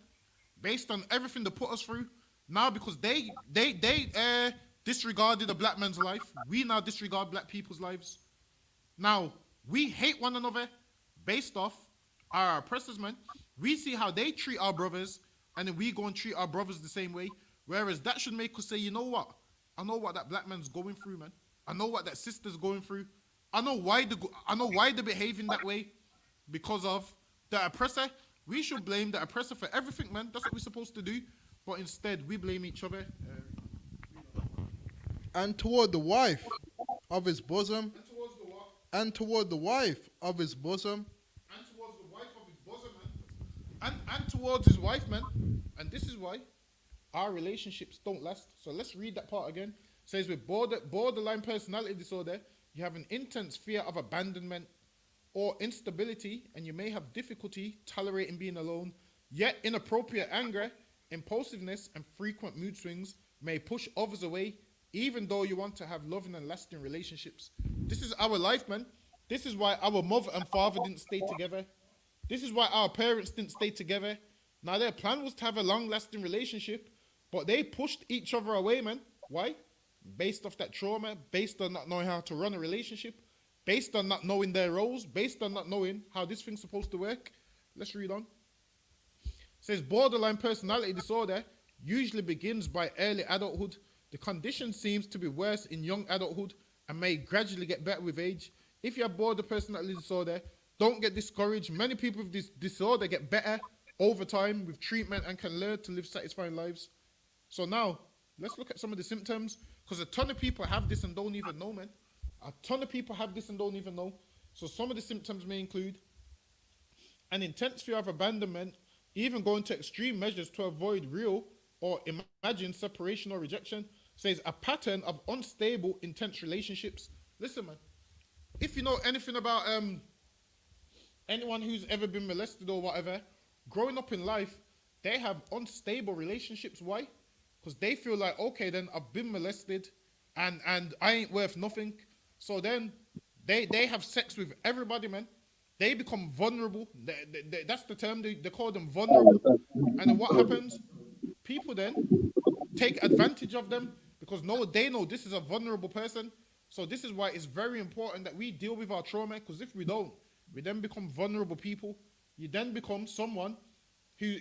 based on everything they put us through. Now, because they disregarded a black man's life, we now disregard black people's lives. Now, we hate one another based off our oppressors, man. We see how they treat our brothers, and then we go and treat our brothers the same way. Whereas that should make us say, you know what? I know what that black man's going through, man. I know what that sister's going through. I know why they're behaving that way. Because of the oppressor. We should blame the oppressor for everything, man. That's what we're supposed to do. But instead, we blame each other. And toward the wife of his bosom. And towards the what? And toward the wife of his bosom. And towards the wife of his bosom, man. And towards his wife, man. And this is why our relationships don't last. So let's read that part again. It says with borderline personality disorder, you have an intense fear of abandonment or instability, and you may have difficulty tolerating being alone. Yet inappropriate anger, impulsiveness, and frequent mood swings may push others away, even though you want to have loving and lasting relationships. This is our life, man. This is why our mother and father didn't stay together. This is why our parents didn't stay together. Now, their plan was to have a long-lasting relationship, but they pushed each other away, man. Why? Based off that trauma, based on not knowing how to run a relationship, based on not knowing their roles, based on not knowing how this thing's supposed to work. Let's read on. It says borderline personality disorder usually begins by early adulthood. The condition seems to be worse in young adulthood and may gradually get better with age. If you have borderline personality disorder, don't get discouraged. Many people with this disorder get better over time with treatment and can learn to live satisfying lives. So now, let's look at some of the symptoms, because a ton of people have this and don't even know, man. A ton of people have this and don't even know. So some of the symptoms may include an intense fear of abandonment, even going to extreme measures to avoid real or imagined separation or rejection. Says a pattern of unstable, intense relationships. Listen, man, if you know anything about anyone who's ever been molested or whatever, growing up in life, they have unstable relationships. Why? because they feel like, okay, then I've been molested, and I ain't worth nothing. So then they have sex with everybody, man. They become vulnerable. That's the term. They call them vulnerable. And then what happens? People then take advantage of them because they know this is a vulnerable person. So this is why it's very important that we deal with our trauma, because if we don't, we then become vulnerable people. You then become someone who,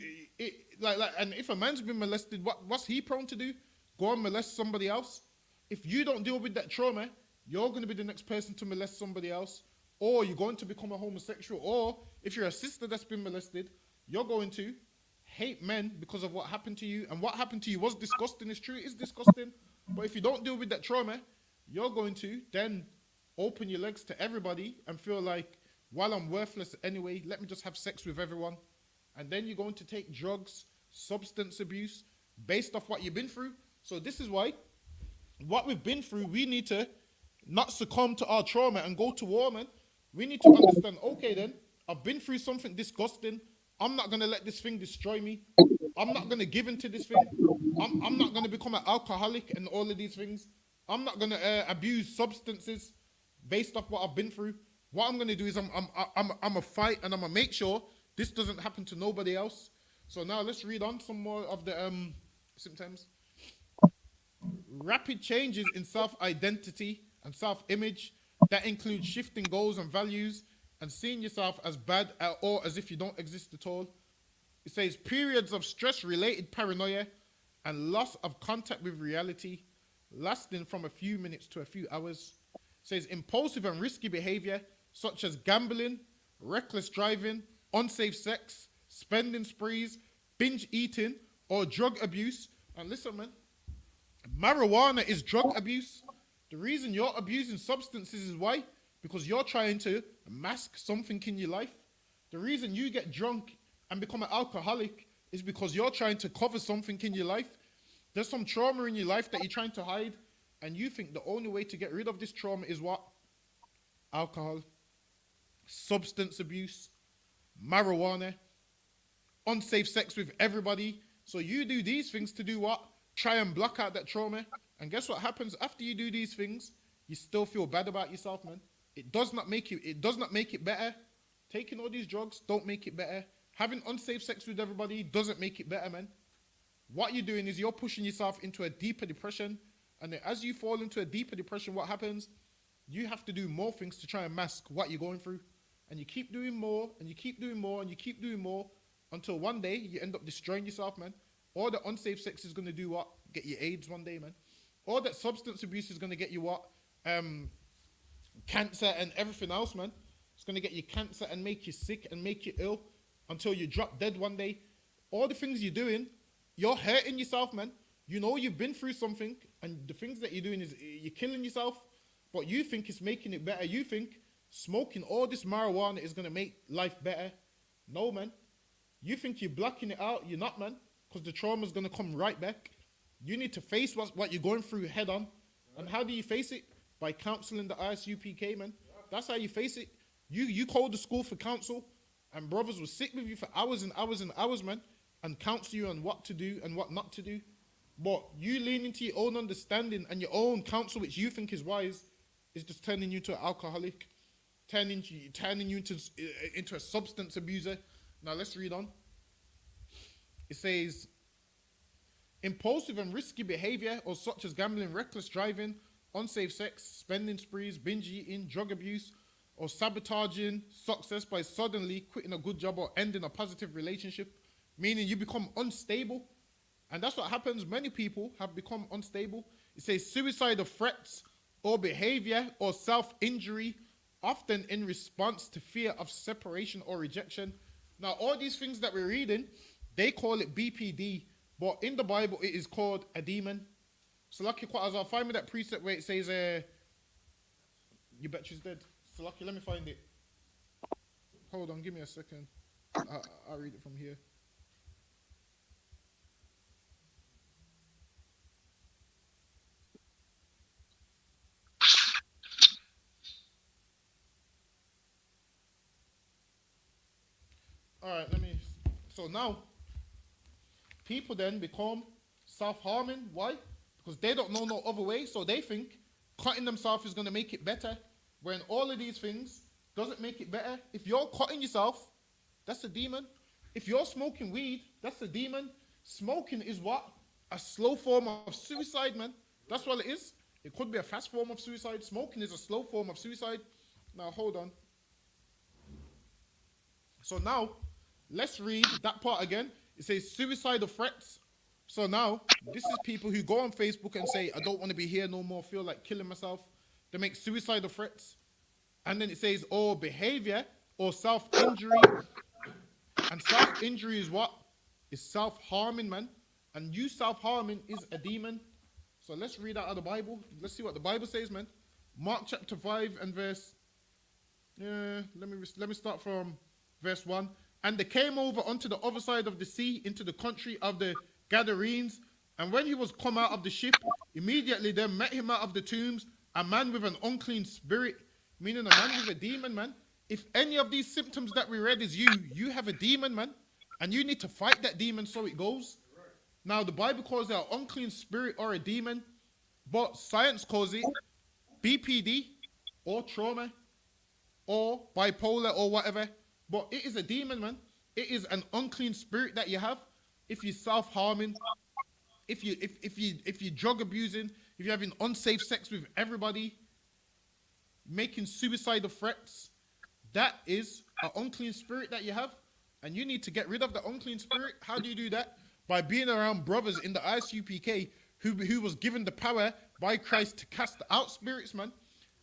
and if a man's been molested, what's he prone to do? Go and molest somebody else. If you don't deal with that trauma, you're going to be the next person to molest somebody else, or you're going to become a homosexual, or if you're a sister that's been molested, you're going to hate men because of what happened to you. And what happened to you was disgusting. It's true, it's disgusting. But if you don't deal with that trauma, you're going to then open your legs to everybody and feel like, while I'm worthless anyway, let me just have sex with everyone. And then you're going to take drugs, substance abuse, based off what you've been through. So this is why, what we've been through, we need to not succumb to our trauma and go to war, man. We need to understand, okay then, I've been through something disgusting. I'm not going to let this thing destroy me. I'm not going to give in to this thing. I'm not going to become an alcoholic and all of these things. I'm not going to abuse substances based off what I've been through. What I'm going to do is I'm a fight, and I'm going to make sure this doesn't happen to nobody else. So now let's read on some more of the symptoms. Rapid changes in self-identity and self-image that include shifting goals and values and seeing yourself as bad or as if you don't exist at all. It says periods of stress-related paranoia and loss of contact with reality, lasting from a few minutes to a few hours. It says impulsive and risky behavior such as gambling, reckless driving, unsafe sex, spending sprees, binge eating, or drug abuse. And listen, man, marijuana is drug abuse. The reason you're abusing substances is why? Because you're trying to mask something in your life. The reason you get drunk and become an alcoholic is because you're trying to cover something in your life. There's some trauma in your life that you're trying to hide, and you think the only way to get rid of this trauma is what? Alcohol, substance abuse, marijuana, unsafe sex with everybody. So you do these things to do what? Try and block out that trauma. And guess what happens after you do these things? You still feel bad about yourself, man. It does not make it better. Taking all these drugs don't make it better. Having unsafe sex with everybody doesn't make it better, man. What you're doing is you're pushing yourself into a deeper depression. And then as you fall into a deeper depression, what happens? You have to do more things to try and mask what you're going through. And you keep doing more, and you keep doing more, and you keep doing more, until one day you end up destroying yourself, man. Or the unsafe sex is going to do what? Get you AIDS one day, man. Or that substance abuse is going to get you what? Cancer and everything else, man. It's going to get you cancer and make you sick and make you ill until you drop dead one day. All the things you're doing, you're hurting yourself, man. You know you've been through something, and the things that you're doing is you're killing yourself, but you think it's making it better. You think smoking all this marijuana is going to make life better. No, man. You think you're blocking it out. You're not, man, because the trauma is going to come right back. You need to face what you're going through head on. And how do you face it? By counseling the I.S.U.P.K, man. That's how you face it. You call the school for counsel, and brothers will sit with you for hours and hours and hours, man, and counsel you on what to do and what not to do. But you lean into your own understanding and your own counsel, which you think is wise, is just turning you to an alcoholic, turning you into a substance abuser. Now let's read on. It says, impulsive and risky behavior, or such as gambling, reckless driving, unsafe sex, spending sprees, binge eating, drug abuse, or sabotaging success by suddenly quitting a good job or ending a positive relationship, meaning you become unstable. And that's what happens. Many people have become unstable. It says suicidal threats or behavior or self-injury, often in response to fear of separation or rejection. Now, all these things that we're reading, they call it BPD, but in the Bible, it is called a demon. So, lucky as I'll find me that precept where it says, you bet she's dead. So, lucky, let me find it. Hold on, give me a second. I'll read it from here. All right, so now, people then become self-harming. Why? Because they don't know no other way, so they think cutting themselves is going to make it better, when all of these things doesn't make it better. If you're cutting yourself, that's a demon. If you're smoking weed, that's a demon. Smoking is what? A slow form of suicide, man. That's what it is. It could be a fast form of suicide. Smoking is a slow form of suicide. Now, hold on. So now, let's read that part again. It says suicidal threats. So now, this is people who go on Facebook and say, I don't want to be here no more, feel like killing myself. They make suicidal threats. And then it says, or behavior or self-injury. And self-injury is what? It's self-harming, man. And you self-harming is a demon. So let's read out of the Bible. Let's see what the Bible says, man. Mark chapter 5 and verse... let me start from verse 1. And they came over unto the other side of the sea, into the country of the Gadarenes. And when he was come out of the ship, immediately there met him out of the tombs a man with an unclean spirit, meaning a man with a demon, man. If any of these symptoms that we read is you have a demon, man. And you need to fight that demon so it goes. Now, the Bible calls it an unclean spirit or a demon, but science calls it BPD or trauma or bipolar or whatever. But it is a demon, man. It is an unclean spirit that you have. If you're self-harming, if you drug abusing, if you're having unsafe sex with everybody, making suicidal threats, that is an unclean spirit that you have. And you need to get rid of the unclean spirit. How do you do that? By being around brothers in the I.S.U.P.K who was given the power by Christ to cast out spirits, man.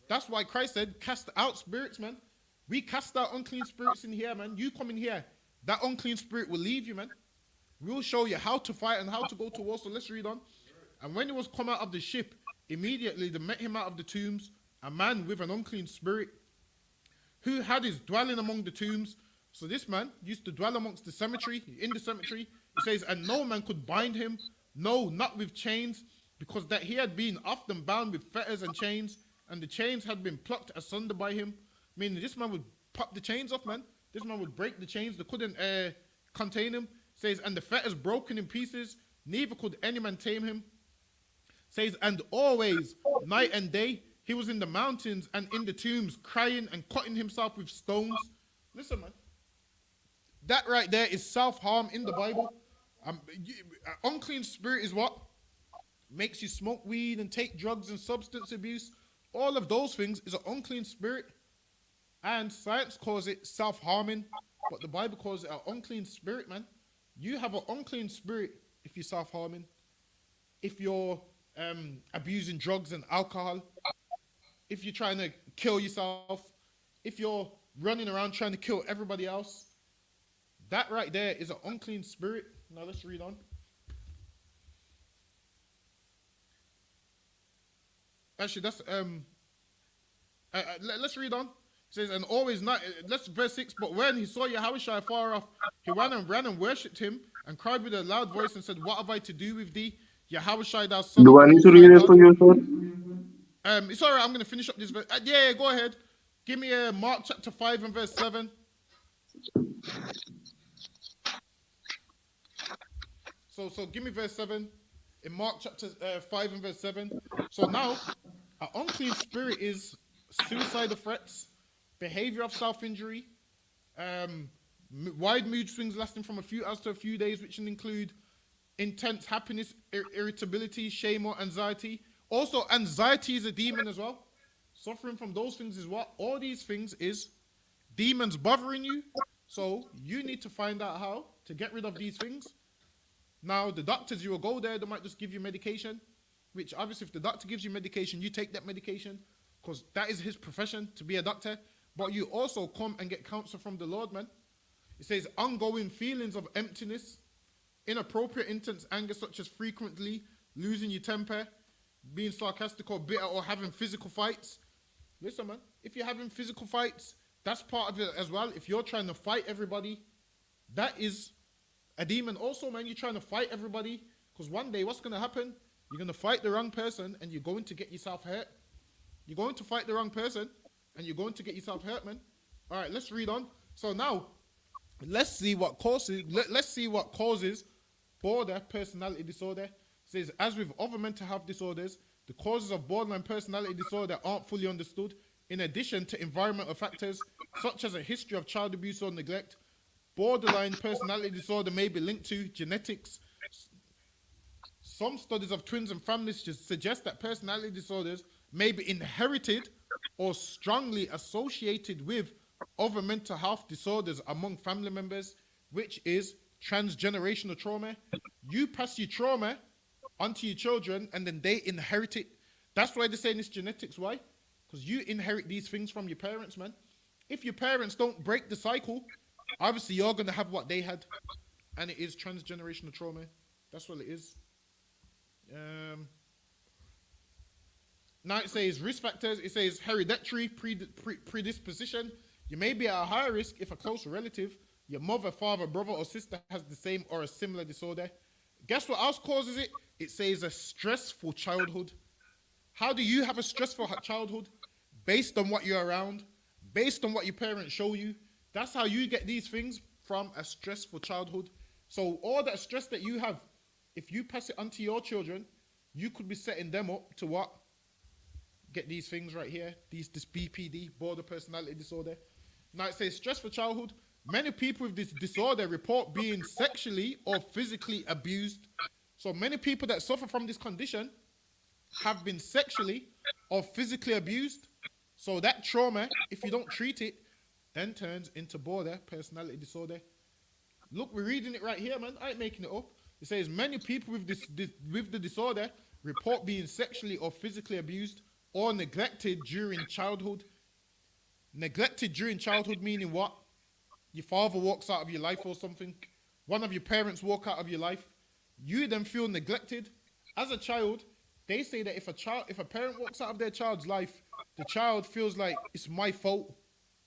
That's why Christ said, cast out spirits, man. We cast out unclean spirits in here, man. You come in here, that unclean spirit will leave you, man. We'll show you how to fight and how to go to war. So let's read on. And when he was come out of the ship, immediately they met him out of the tombs, a man with an unclean spirit, who had his dwelling among the tombs. So this man used to dwell amongst the cemetery, in the cemetery. It says, and no man could bind him, no, not with chains, because that he had been often bound with fetters and chains, and the chains had been plucked asunder by him. Meaning this man would pop the chains off, man. This man would break the chains. They couldn't contain him. It says, and the fetters broken in pieces, neither could any man tame him. It says, and always, night and day, he was in the mountains and in the tombs, crying and cutting himself with stones. Listen, man. That right there is self-harm in the Bible. Unclean spirit is what? Makes you smoke weed and take drugs and substance abuse. All of those things is an unclean spirit. And science calls it self-harming. But the Bible calls it an unclean spirit, man. You have an unclean spirit if you're self-harming. If you're abusing drugs and alcohol. If you're trying to kill yourself. If you're running around trying to kill everybody else. That right there is an unclean spirit. Now let's read on. Actually, that's let's read on. It says, and always not. Let's verse 6. But when he saw Yahushua far off, he ran and worshipped him, and cried with a loud voice and said, what have I to do with thee, Yahushua, thou son of Do the I need Most to High read it God? for you, sir? It's all right. I'm going to finish up this verse. Yeah, go ahead. Give me Mark chapter 5 and verse 7. So give me verse 7 in Mark chapter 5 and verse 7. So now, an unclean spirit is suicidal threats, behavior of self-injury, wide mood swings lasting from a few hours to a few days, which can include intense happiness, irritability, shame or anxiety. Also, anxiety is a demon as well. Suffering from those things is what? All these things is demons bothering you. So you need to find out how to get rid of these things. Now, the doctors, you will go there, they might just give you medication, which obviously if the doctor gives you medication, you take that medication because that is his profession, to be a doctor. But you also come and get counsel from the Lord, man. It says ongoing feelings of emptiness, inappropriate intense anger, such as frequently losing your temper, being sarcastic or bitter, or having physical fights. Listen, man, if you're having physical fights, that's part of it as well. If you're trying to fight everybody, that is a demon also, man. You're trying to fight everybody because one day what's going to happen? You're going to fight the wrong person and you're going to get yourself hurt. You're going to fight the wrong person and you're going to get yourself hurt, man. All right, let's read on. So now, let's see what causes border personality disorder. It says, as with other mental health disorders, the causes of borderline personality disorder aren't fully understood. In addition to environmental factors such as a history of child abuse or neglect, borderline personality disorder may be linked to genetics. Some studies of twins and families suggest that personality disorders may be inherited or strongly associated with other mental health disorders among family members, which is transgenerational trauma. You pass your trauma onto your children and then they inherit it. That's why they're saying it's genetics. Why? Because you inherit these things from your parents, man. If your parents don't break the cycle, obviously you're going to have what they had. And it is transgenerational trauma. That's what it is. Now it says risk factors. It says hereditary predisposition. You may be at a higher risk if a close relative, your mother, father, brother, or sister has the same or a similar disorder. Guess what else causes it? It says a stressful childhood. How do you have a stressful childhood? Based on what you're around, based on what your parents show you. That's how you get these things, from a stressful childhood. So all that stress that you have, if you pass it on to your children, you could be setting them up to what? Get these things right here. This BPD, border personality disorder. Now it says stressful childhood. Many people with this disorder report being sexually or physically abused. So many people that suffer from this condition have been sexually or physically abused. So that trauma, if you don't treat it, then turns into border personality disorder. Look, we're reading it right here, man. I ain't making it up. It says many people with with the disorder report being sexually or physically abused or neglected during childhood. Neglected during childhood meaning what? Your father walks out of your life or something. One of your parents walk out of your life. You then feel neglected. As a child, they say that if a parent walks out of their child's life, the child feels like it's my fault.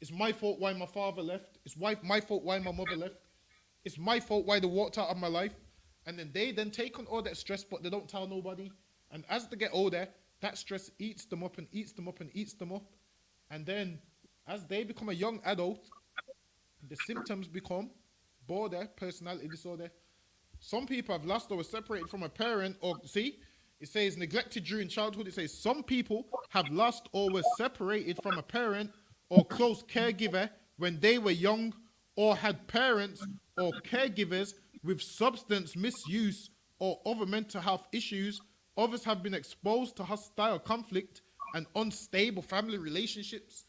It's my fault why my father left. It's my fault why my mother left. It's my fault why they walked out of my life. And then they then take on all that stress, but they don't tell nobody. And as they get older, that stress eats them up and eats them up and eats them up. And then as they become a young adult, the symptoms become border personality disorder. Some people have lost or were separated from a parent, or see, it says neglected during childhood. It says some people have lost or were separated from a parent or close caregiver when they were young, or had parents or caregivers with substance misuse or other mental health issues. Others have been exposed to hostile conflict and unstable family relationships.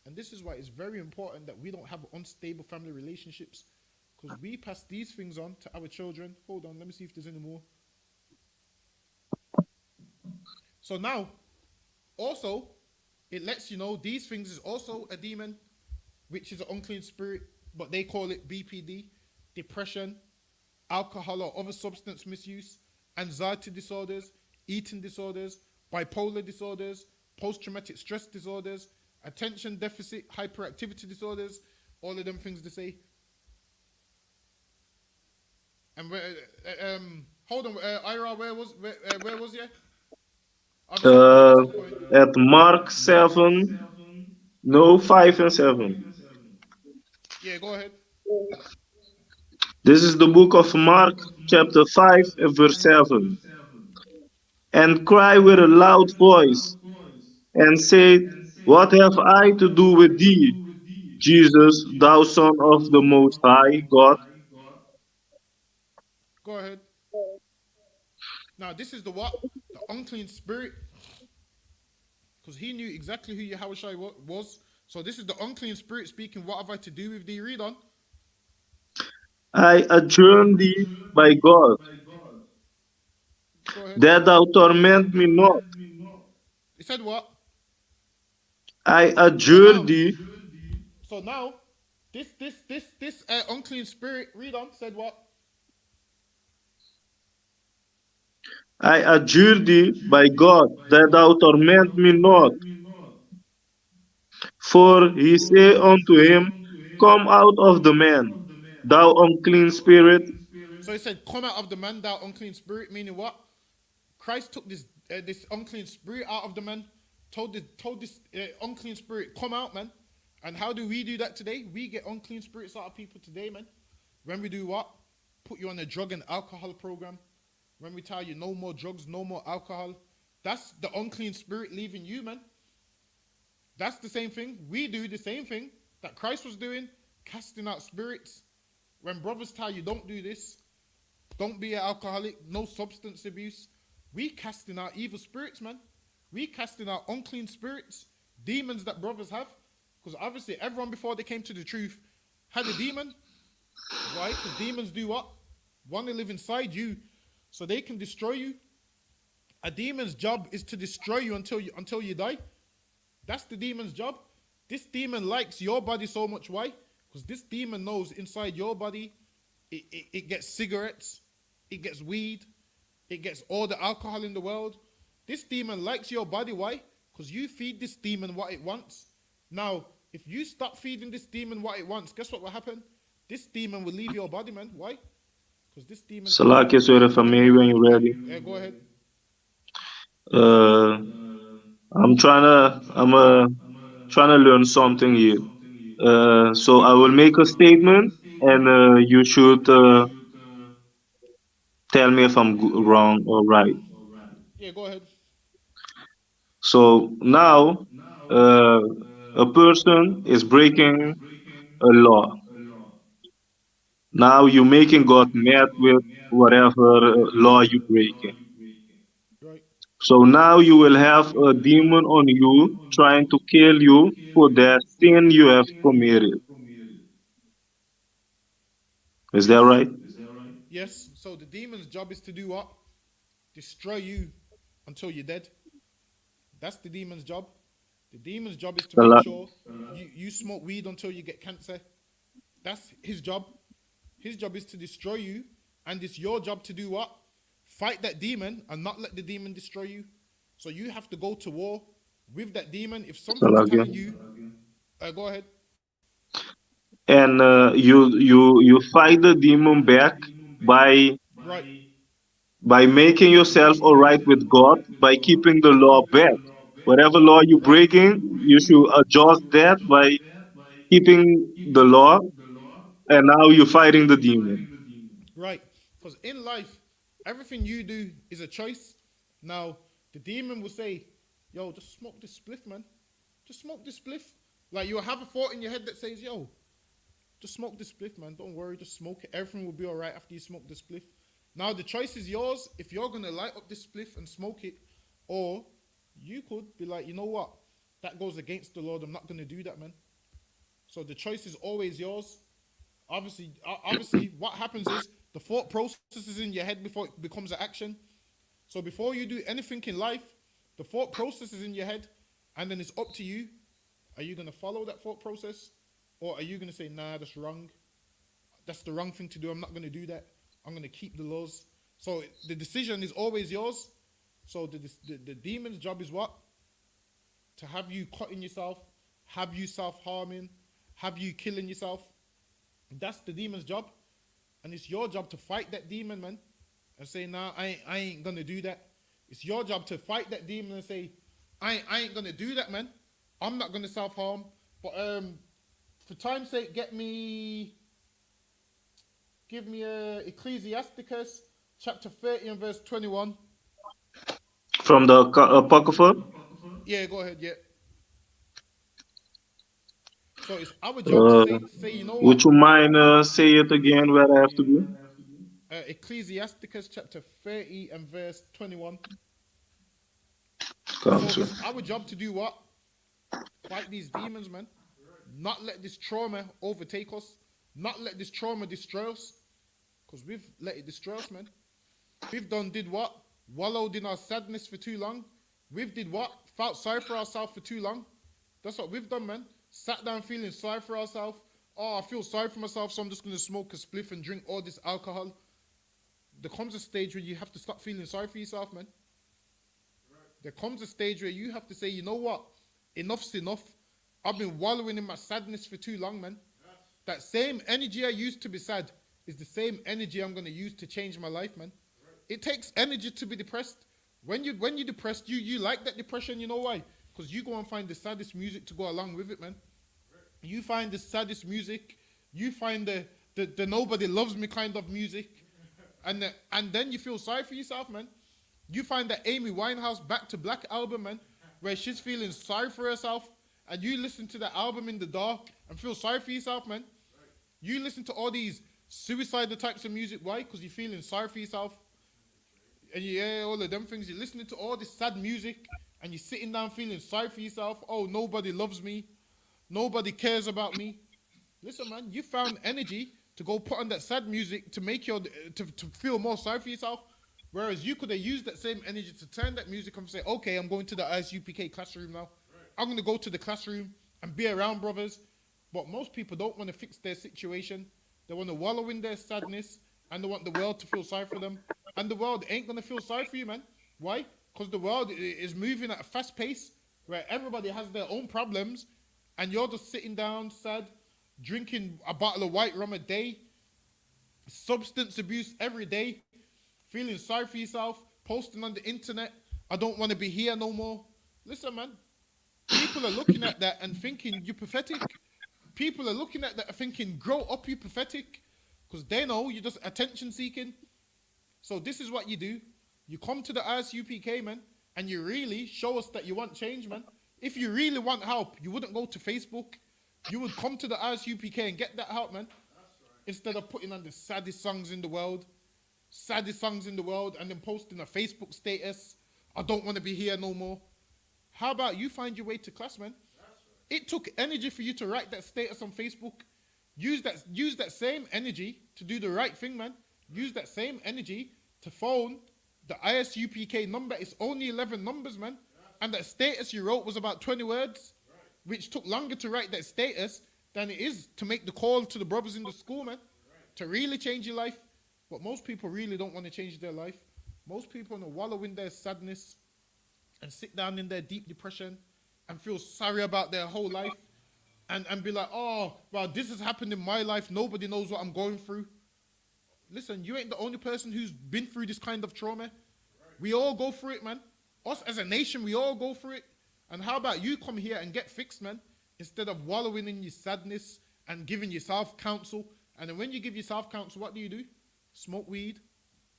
And this is why it's very important that we don't have unstable family relationships, because we pass these things on to our children. Hold on, let me see if there's any more. So now, also, it lets you know these things is also a demon, which is an unclean spirit, but they call it BPD, depression, alcohol or other substance misuse, anxiety disorders, eating disorders, bipolar disorders, post-traumatic stress disorders, attention deficit hyperactivity disorders, all of them things they say. And hold on, Ira, where was you? Obviously, I'm gonna get to the point. At Mark 7, no, 5 and 7. Yeah, go ahead. This is the book of Mark, chapter 5, and verse 7. And cry with a loud voice, and said, what have I to do with thee, Jesus, thou Son of the Most High God? Go ahead. Now, this is the what? The unclean spirit. Because he knew exactly who Yahushua was. So this is the unclean spirit speaking. What have I to do with thee? Read on. I adjourn thee by God, Go ahead. that thou torment me not. He said what? I So adjure now, thee, so now, this unclean spirit, read on, said what? I adjure thee by God, that thou torment me not. For he said unto him, come out of the man, thou unclean spirit. So he said, come out of the man, thou unclean spirit, meaning what? Christ took this unclean spirit out of the man, told this unclean spirit, come out, man. And how do we do that today? We get unclean spirits out of people today, man. When we do what? Put you on a drug and alcohol program. when we tell you no more drugs, no more alcohol, that's the unclean spirit leaving you, man. That's the same thing. We do the same thing that Christ was doing, casting out spirits. When brothers tell you don't do this, don't be an alcoholic, no substance abuse, we casting out evil spirits, man. We casting out unclean spirits, demons that brothers have. Because obviously everyone before they came to the truth had a demon. Why? Because demons do what? Want to live inside you so they can destroy you. A demon's job is to destroy you until you die. That's the demon's job. This demon likes your body so much. Why? Because this demon knows inside your body, it gets cigarettes, it gets weed, it gets all the alcohol in the world. This demon likes your body. Why? Because you feed this demon what it wants. Now, if you stop feeding this demon what it wants, guess what will happen? This demon will leave your body, man. Why? Because this demon... Salaki, sir, if I may, when you're ready. Yeah, go ahead. I'm trying to learn something here. So I will make a statement, and you should tell me if I'm wrong or right. Yeah, go ahead. So now, uh, a person is breaking a law. Now you're making God mad with whatever law you're breaking. Right. So now you will have a demon on you trying to kill you for that sin you have committed. Is that Yes. right? Yes. So the demon's job is to do what? Destroy you until you're dead. That's the demon's job. The demon's job is to make Sala- sure you smoke weed until you get cancer. That's his job. His job is to destroy you, and it's your job to do what? Fight that demon and not let the demon destroy you. So you have to go to war with that demon. If something's Salakia. telling you, go ahead. And you fight the demon back by Right. by making yourself alright with God by keeping the law back. Whatever law you're Right. breaking, you should adjust that by keeping the law, and now you're fighting the demon. Right. Because in life, everything you do is a choice. Now, the demon will say, yo, just smoke this spliff, man. Just smoke this spliff. Like, you'll have a thought in your head that says, yo, just smoke this spliff, man. Don't worry, just smoke it. Everything will be all right after you smoke the spliff. Now, the choice is yours if you're going to light up this spliff and smoke it, or you could be like, you know what? That goes against the Lord. I'm not going to do that, man. So the choice is always yours. Obviously, what happens is the thought process is in your head before it becomes an action. So before you do anything in life, the thought process is in your head, and then it's up to you. Are you going to follow that thought process, or are you going to say, nah, that's wrong? That's the wrong thing to do. I'm not going to do that. I'm going to keep the laws. So the decision is always yours. So the demon's job is what? To have you cutting yourself, have you self-harming, have you killing yourself. That's the demon's job. And it's your job to fight that demon, man. And say, nah, I ain't going to do that. It's your job to fight that demon and say, I ain't going to do that, man. I'm not going to self-harm. But for time's sake, give me Ecclesiasticus chapter 30 and verse 21. From the Apocrypha? Yeah, go ahead, yeah. So it's our job to Uh, say, you know what? would you mind say it again where I have to be? Ecclesiasticus chapter 30 and verse 21. Come So to. it's our job to do what? Fight these demons, man. Not let this trauma overtake us. Not let this trauma destroy us. Because we've let it destroy us, man. Did what? Wallowed in our sadness for too long. We've did what? Felt sorry for ourselves for too long. That's what we've done, man. Sat down feeling sorry for ourselves. Oh, I feel sorry for myself, so I'm just going to smoke a spliff and drink all this alcohol. There comes a stage where you have to stop feeling sorry for yourself, man. There comes a stage where you have to say, you know what? Enough's enough. I've been wallowing in my sadness for too long, man. That same energy I used to be sad is the same energy I'm going to use to change my life, man. It takes energy to be depressed. When you're depressed, you like that depression. You know why? Because you go and find the saddest music to go along with it, man. You find the saddest music. You find the nobody loves me kind of music. And then you feel sorry for yourself, man. You find that Amy Winehouse Back to Black album, man, where she's feeling sorry for herself, and you listen to that album in the dark and feel sorry for yourself, man. You listen to all these suicidal types of music. Why? Because you're feeling sorry for yourself. And yeah, all of them things. You're listening to all this sad music and you're sitting down feeling sorry for yourself. Oh, nobody loves me. Nobody cares about me. Listen, man, you found energy to go put on that sad music to make to feel more sorry for yourself. Whereas you could have used that same energy to turn that music and say, okay, I'm going to the I.S.U.P.K classroom now. I'm going to go to the classroom and be around brothers. But most people don't want to fix their situation. They want to wallow in their sadness and they want the world to feel sorry for them. And the world ain't going to feel sorry for you, man. Why? Because the world is moving at a fast pace where everybody has their own problems and you're just sitting down sad, drinking a bottle of white rum a day, substance abuse every day, feeling sorry for yourself, posting on the internet, I don't want to be here no more. Listen, man, people are looking at that and thinking you're pathetic. People are looking at that and thinking, grow up, you pathetic. Because they know you're just attention seeking. So this is what you do. You come to the I.S.U.P.K, man, and you really show us that you want change, man. If you really want help, you wouldn't go to Facebook. You would come to the I.S.U.P.K and get that help, man. Instead of putting on the saddest songs in the world. Saddest songs in the world and then posting a Facebook status. I don't want to be here no more. How about you find your way to class, man? It took energy for you to write that status on Facebook. Use that same energy to do the right thing, man. Use that same energy to phone the I.S.U.P.K number. It's only 11 numbers, man. And that status you wrote was about 20 words, which took longer to write that status than it is to make the call to the brothers in the school, man, to really change your life. But most people really don't want to change their life. Most people want to wallow in their sadness and sit down in their deep depression and feel sorry about their whole life and be like, oh, well, this has happened in my life. Nobody knows what I'm going through. Listen, you ain't the only person who's been through this kind of trauma. We all go through it, man. Us as a nation, we all go through it. And how about you come here and get fixed, man, instead of wallowing in your sadness and giving yourself counsel. And then when you give yourself counsel, what do? Smoke weed,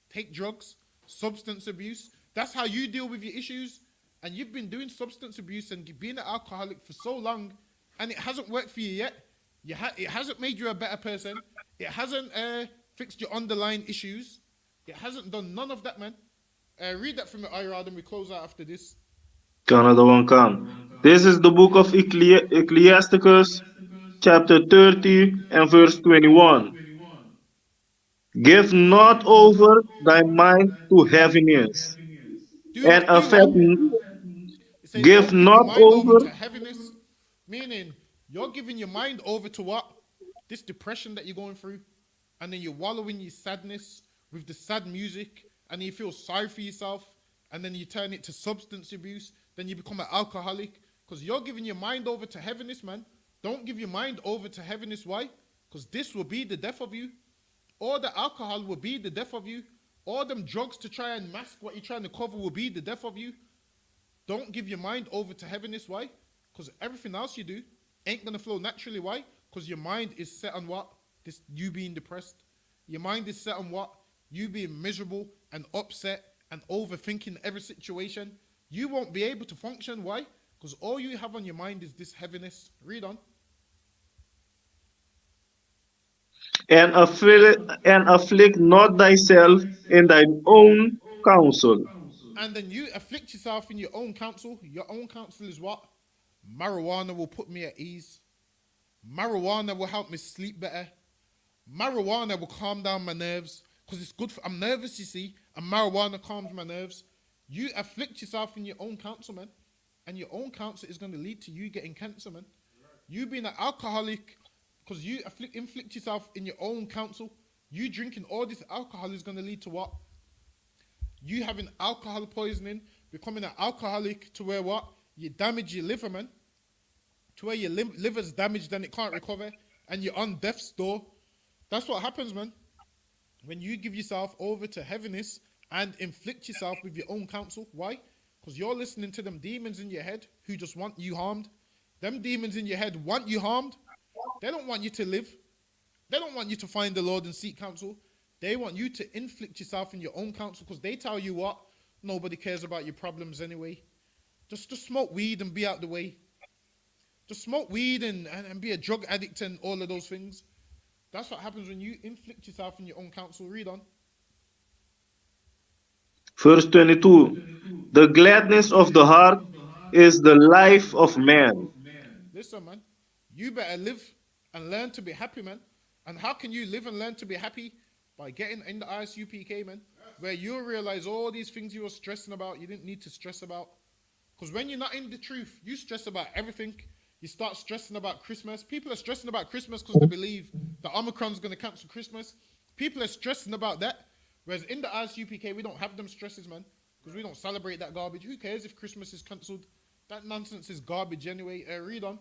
take drugs, substance abuse. That's how you deal with your issues. And you've been doing substance abuse and being an alcoholic for so long, and it hasn't worked for you yet. It hasn't made you a better person. It hasn't fixed your underlying issues. It hasn't done none of that, man. Read that from the IRAD and we close out after this. Another one come. This is the book of Ecclesiasticus, chapter 30 and verse 21. Give not over thy mind to heaviness, and Do what? It says, give don't give your not mind over over. to heaviness, meaning you're giving your mind over to what? This depression that you're going through. And then you're wallowing your sadness with the sad music, and you feel sorry for yourself, and then you turn it to substance abuse, then you become an alcoholic, because you're giving your mind over to heaviness, man. Don't give your mind over to heaviness. Why? Because this will be the death of you. Or the alcohol will be the death of you. Or them drugs to try and mask what you're trying to cover will be the death of you. Don't give your mind over to heaviness. Why? Because everything else you do ain't going to flow naturally. Why? Because your mind is set on what? This you being depressed. Your mind is set on what? You being miserable and upset and overthinking every situation. You won't be able to function. Why? Because all you have on your mind is this heaviness. Read on. And afflict not thyself in thine own counsel. And then you afflict yourself in your own counsel. Your own counsel is what? Marijuana will put me at ease. Marijuana will help me sleep better. Marijuana will calm down my nerves because it's good I'm nervous, you see, and marijuana calms my nerves. You afflict yourself in your own counsel, man, and your own counsel is going to lead to you getting cancer, man. You being an alcoholic because you inflict yourself in your own counsel. You drinking all this alcohol is going to lead to what? You having alcohol poisoning, becoming an alcoholic to where what? You damage your liver, man. To where your liver's damaged and it can't recover and you're on death's door. That's what happens, man. When you give yourself over to heaviness and inflict yourself with your own counsel. Why? Because you're listening to them demons in your head who just want you harmed. Them demons in your head want you harmed. They don't want you to live. They don't want you to find the Lord and seek counsel. They want you to inflict yourself in your own counsel because they tell you what? Nobody cares about your problems anyway. Just smoke weed and be out the way. Just smoke weed and be a drug addict and all of those things. That's what happens when you inflict yourself in your own counsel. Read on. Verse 22. The gladness of the heart is the life of man. Listen, man. You better live and learn to be happy, man. And how can you live and learn to be happy? By getting in the I.S.U.P.K, man. Where you'll realize all these things you were stressing about, you didn't need to stress about. Because when you're not in the truth, you stress about everything. You start stressing about Christmas. People are stressing about Christmas because they believe that Omicron's going to cancel Christmas. People are stressing about that. Whereas in the I.S.U.P.K, we don't have them stresses, man. Because we don't celebrate that garbage. Who cares if Christmas is cancelled? That nonsense is garbage anyway. Read on.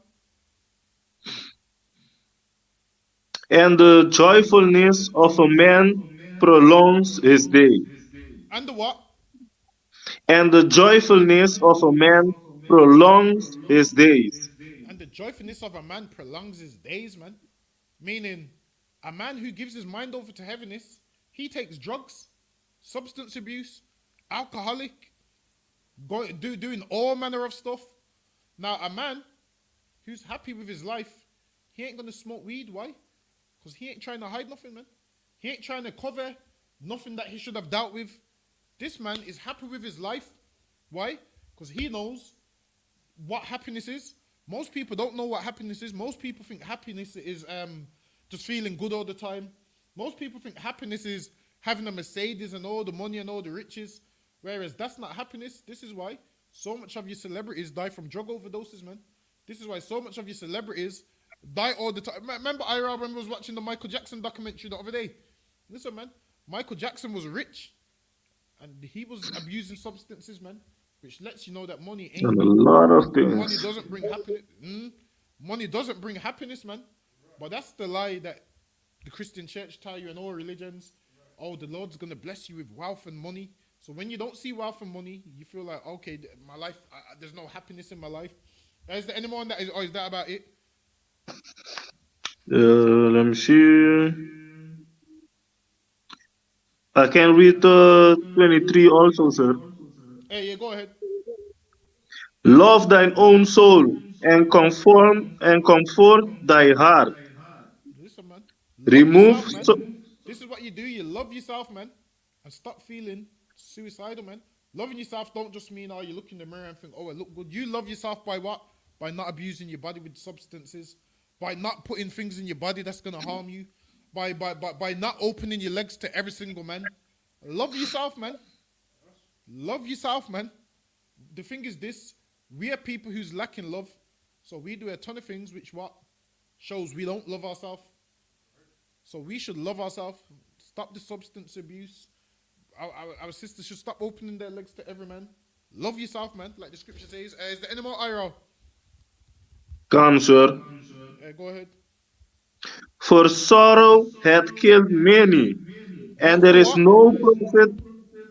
And the joyfulness of a man prolongs his day. And the what? And the joyfulness of a man prolongs his days. And the joyfulness of a man prolongs his days, man. Meaning, a man who gives his mind over to heaviness, he takes drugs, substance abuse, alcoholic, doing all manner of stuff. Now, a man who's happy with his life, he ain't going to smoke weed. Why? Because he ain't trying to hide nothing, man. He ain't trying to cover nothing that he should have dealt with. This man is happy with his life. Why? Because he knows what happiness is. Most people don't know what happiness is. Most people think happiness is just feeling good all the time. Most people think happiness is having a Mercedes and all the money and all the riches. Whereas that's not happiness. This is why so much of your celebrities die from drug overdoses, man. This is why so much of your celebrities die all the time. Remember, I was watching the Michael Jackson documentary the other day. Listen, man, Michael Jackson was rich and he was abusing substances, man, which lets you know that money ain't. And a lot of Money things. doesn't bring happiness. Money doesn't bring happiness, man. But that's the lie that the Christian church tell you in all religions. Oh, the Lord's going to bless you with wealth and money. So when you don't see wealth and money, you feel like, okay, my life, there's no happiness in my life. Is there anyone that is, or is that about it? Let me see. I can read 23 also, sir. Hey, yeah, go ahead. Love thine own soul and comfort thy heart. Listen, man. Love Remove yourself, man. so, This is what you do. You love yourself, man. And stop feeling suicidal, man. Loving yourself don't just mean, oh, you look in the mirror and think, oh, I look good. You love yourself by what? By not abusing your body with substances. By not putting things in your body that's going to harm you. By not opening your legs to every single man. Love yourself, man. Love yourself, man. The thing is this. We are people who's lacking love. So we do a ton of things which what? Shows we don't love ourselves. So we should love ourselves. Stop the substance abuse. Our sisters should stop opening their legs to every man. Love yourself, man. Like the scripture says. Is there any more IRL? come, sir. Go ahead. For sorrow hath killed many, and there For is what? no profit.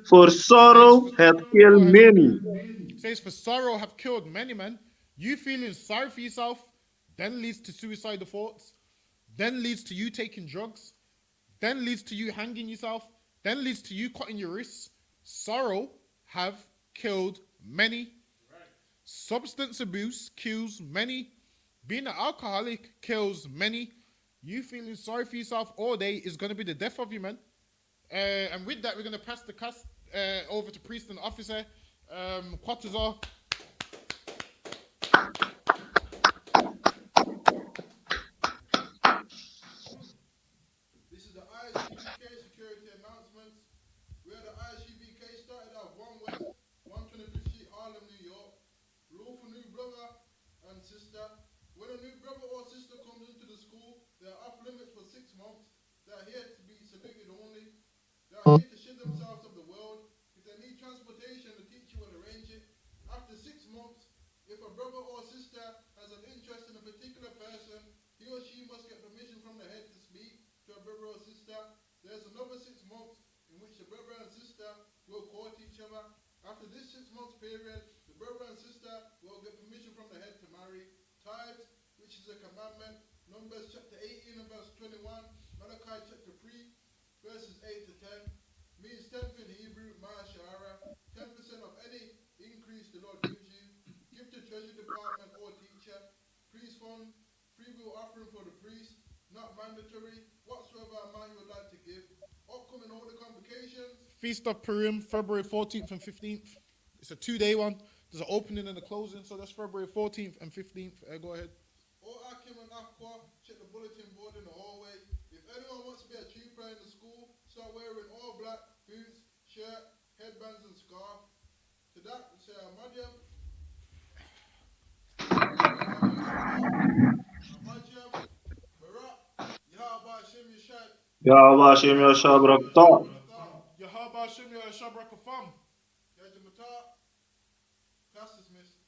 For It says, sorrow hath go killed ahead. many. It says, for sorrow have killed many men. You feeling sorry for yourself then leads to suicidal thoughts, then leads to you taking drugs, then leads to you hanging yourself, then leads to you cutting your wrists. Sorrow have killed many. Substance abuse kills many. Being an alcoholic kills many. You feeling sorry for yourself all day is going to be the death of you, man. And with that, we're going to pass the cast over to priest and officer. Quatazar. This is the I.S.U.P.K security announcements. Where the I.S.U.P.K started out 1 West, 125th Street, Harlem, New York. Rule for new brother and sister. When a new brother or sister comes into the school, they are off limits for 6 months. They are here to be saluted only. They are here to shid themselves of the world. If they need transportation, the teacher will arrange it. After 6 months, if a brother or sister has an interest in a particular person, he or she must get permission from the head to speak to a brother or sister. There's another 6 months in which the brother and sister will court each other. After this 6 months period, the brother and sister will get permission from the head to marry. Tithes, which is a commandment. Numbers chapter 18 and verse 21. Malachi chapter 3, verses 8 to 10, means 10th in Hebrew, Ma'ashara, 10% of any increase the Lord gives you. Give to treasury department or teacher, priest fund, free will offering for the priest, not mandatory, whatsoever amount you would like to give. Upcoming holy convocations. Feast of Purim, February 14th and 15th. It's a 2-day one. There's an opening and a closing, so that's February 14th and 15th. Go ahead. All Akim and Afqua, check the bulletin board in the hallway. If anyone wants to be a tutor in the school, start wearing all black, boots, shirt, headbands and scarf. To that, we say Ahmadiyam. Ahmadiyam, Barak, Yahaba Hashem Yeshai. Yahweh Hashem Yahshua Barakatah. Yahaba Shem Yahshua Barakafam. Yajamata, class dismissed.